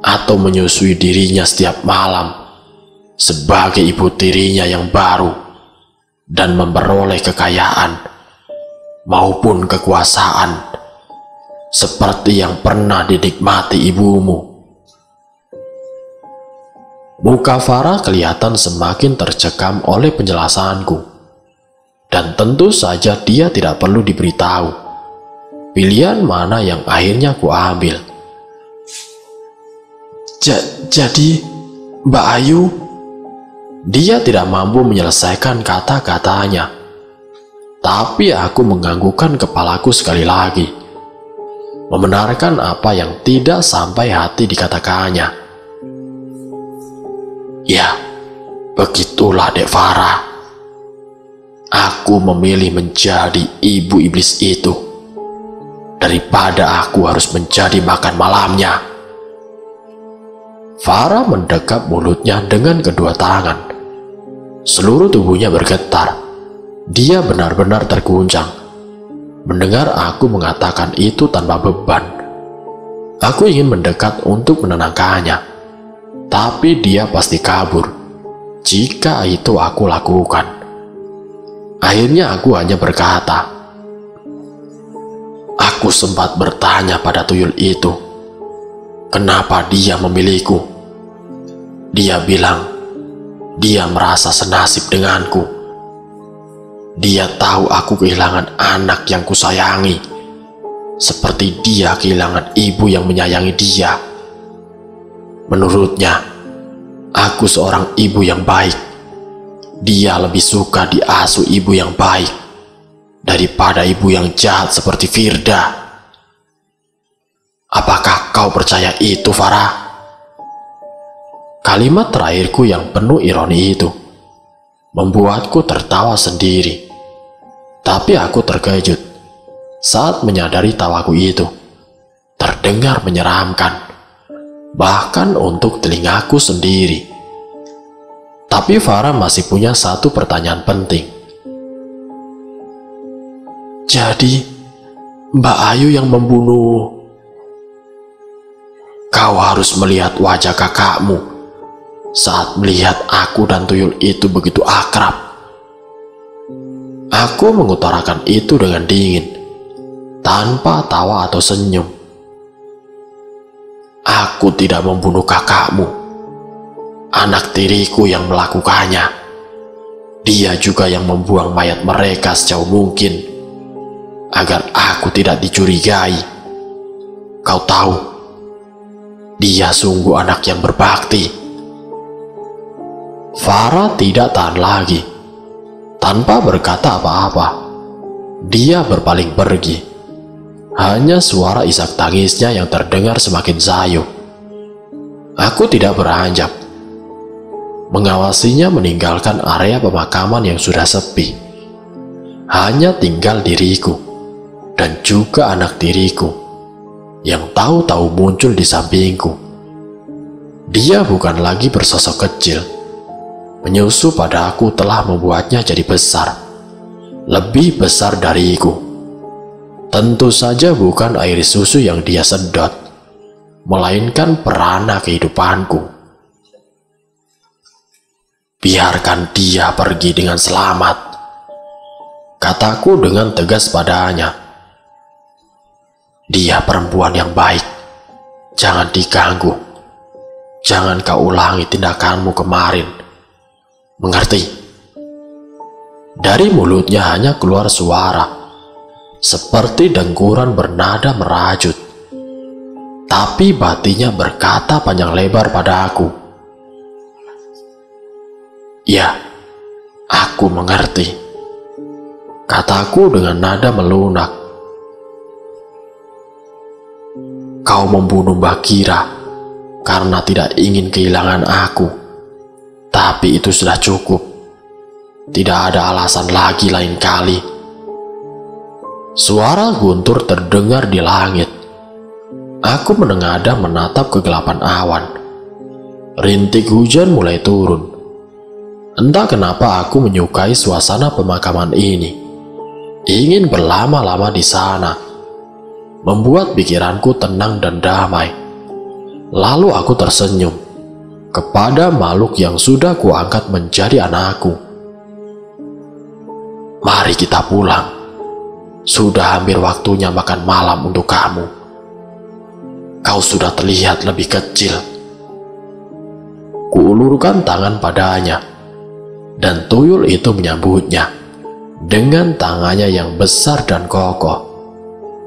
atau menyusui dirinya setiap malam sebagai ibu tirinya yang baru, dan memperoleh kekayaan maupun kekuasaan seperti yang pernah dinikmati ibumu. Muka Farah kelihatan semakin tercekam oleh penjelasanku, dan tentu saja dia tidak perlu diberitahu pilihan mana yang akhirnya ku ambil. Jadi, Mbak Ayu, dia tidak mampu menyelesaikan kata-katanya, tapi aku menganggukkan kepalaku sekali lagi, membenarkan apa yang tidak sampai hati dikatakannya. Ya, begitulah Dek Farah. Aku memilih menjadi ibu iblis itu daripada aku harus menjadi makan malamnya. Farah mendekap mulutnya dengan kedua tangan. Seluruh tubuhnya bergetar. Dia benar-benar terguncang mendengar aku mengatakan itu tanpa beban. Aku ingin mendekat untuk menenangkannya, tapi dia pasti kabur jika itu aku lakukan. Akhirnya aku hanya berkata, aku sempat bertanya pada tuyul itu, kenapa dia memilihku. Dia bilang, dia merasa senasib denganku. Dia tahu aku kehilangan anak yang kusayangi, seperti dia kehilangan ibu yang menyayangi dia. Menurutnya, aku seorang ibu yang baik. Dia lebih suka diasuh ibu yang baik daripada ibu yang jahat seperti Firda. Apakah kau percaya itu, Farah? Kalimat terakhirku yang penuh ironi itu membuatku tertawa sendiri. Tapi aku terkejut saat menyadari tawaku itu terdengar menyeramkan, bahkan untuk telingaku sendiri. Tapi Farah masih punya satu pertanyaan penting. Jadi, Mbak Ayu yang membunuh? Kau harus melihat wajah kakakmu saat melihat aku dan tuyul itu begitu akrab. Aku mengutarakan itu dengan dingin, tanpa tawa atau senyum. Aku tidak membunuh kakakmu. Anak tiriku yang melakukannya. Dia juga yang membuang mayat mereka sejauh mungkin, agar aku tidak dicurigai. Kau tahu, dia sungguh anak yang berbakti. Farah tidak tahan lagi. Tanpa berkata apa-apa, dia berpaling pergi. Hanya suara isak tangisnya yang terdengar semakin sayu. Aku tidak beranjak, mengawasinya meninggalkan area pemakaman yang sudah sepi. Hanya tinggal diriku dan juga anak tiriku yang tahu-tahu muncul di sampingku. Dia bukan lagi bersosok kecil. Menyusu pada aku telah membuatnya jadi besar, lebih besar dariku. Tentu saja bukan air susu yang dia sedot, melainkan perana kehidupanku. Biarkan dia pergi dengan selamat, kataku dengan tegas padanya. Dia perempuan yang baik, jangan diganggu. Jangan kau ulangi tindakanmu kemarin. Mengerti? Dari mulutnya hanya keluar suara seperti dengkuran bernada merajut, tapi batinnya berkata panjang lebar pada aku. Ya, aku mengerti, kataku dengan nada melunak. Kau membunuh Mbak Kira karena tidak ingin kehilangan aku. Tapi itu sudah cukup. Tidak ada alasan lagi lain kali. Suara guntur terdengar di langit. Aku menengadah menatap kegelapan awan. Rintik hujan mulai turun. Entah kenapa aku menyukai suasana pemakaman ini. Ingin berlama-lama di sana. membuat pikiranku tenang dan damai. Lalu aku tersenyum kepada makhluk yang sudah kuangkat menjadi anakku. Mari kita pulang. Sudah hampir waktunya makan malam untuk kamu. Kau sudah terlihat lebih kecil. Kuulurkan tangan padanya, dan tuyul itu menyambutnya dengan tangannya yang besar dan kokoh.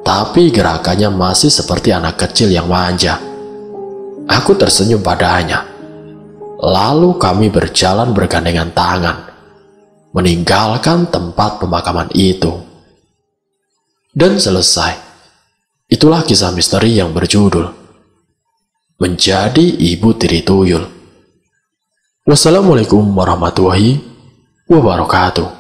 Tapi gerakannya masih seperti anak kecil yang manja. Aku tersenyum padanya. Lalu kami berjalan bergandengan tangan, meninggalkan tempat pemakaman itu. Dan selesai. Itulah kisah misteri yang berjudul Menjadi Ibu Tiri Tuyul. Wassalamualaikum warahmatullahi wabarakatuh.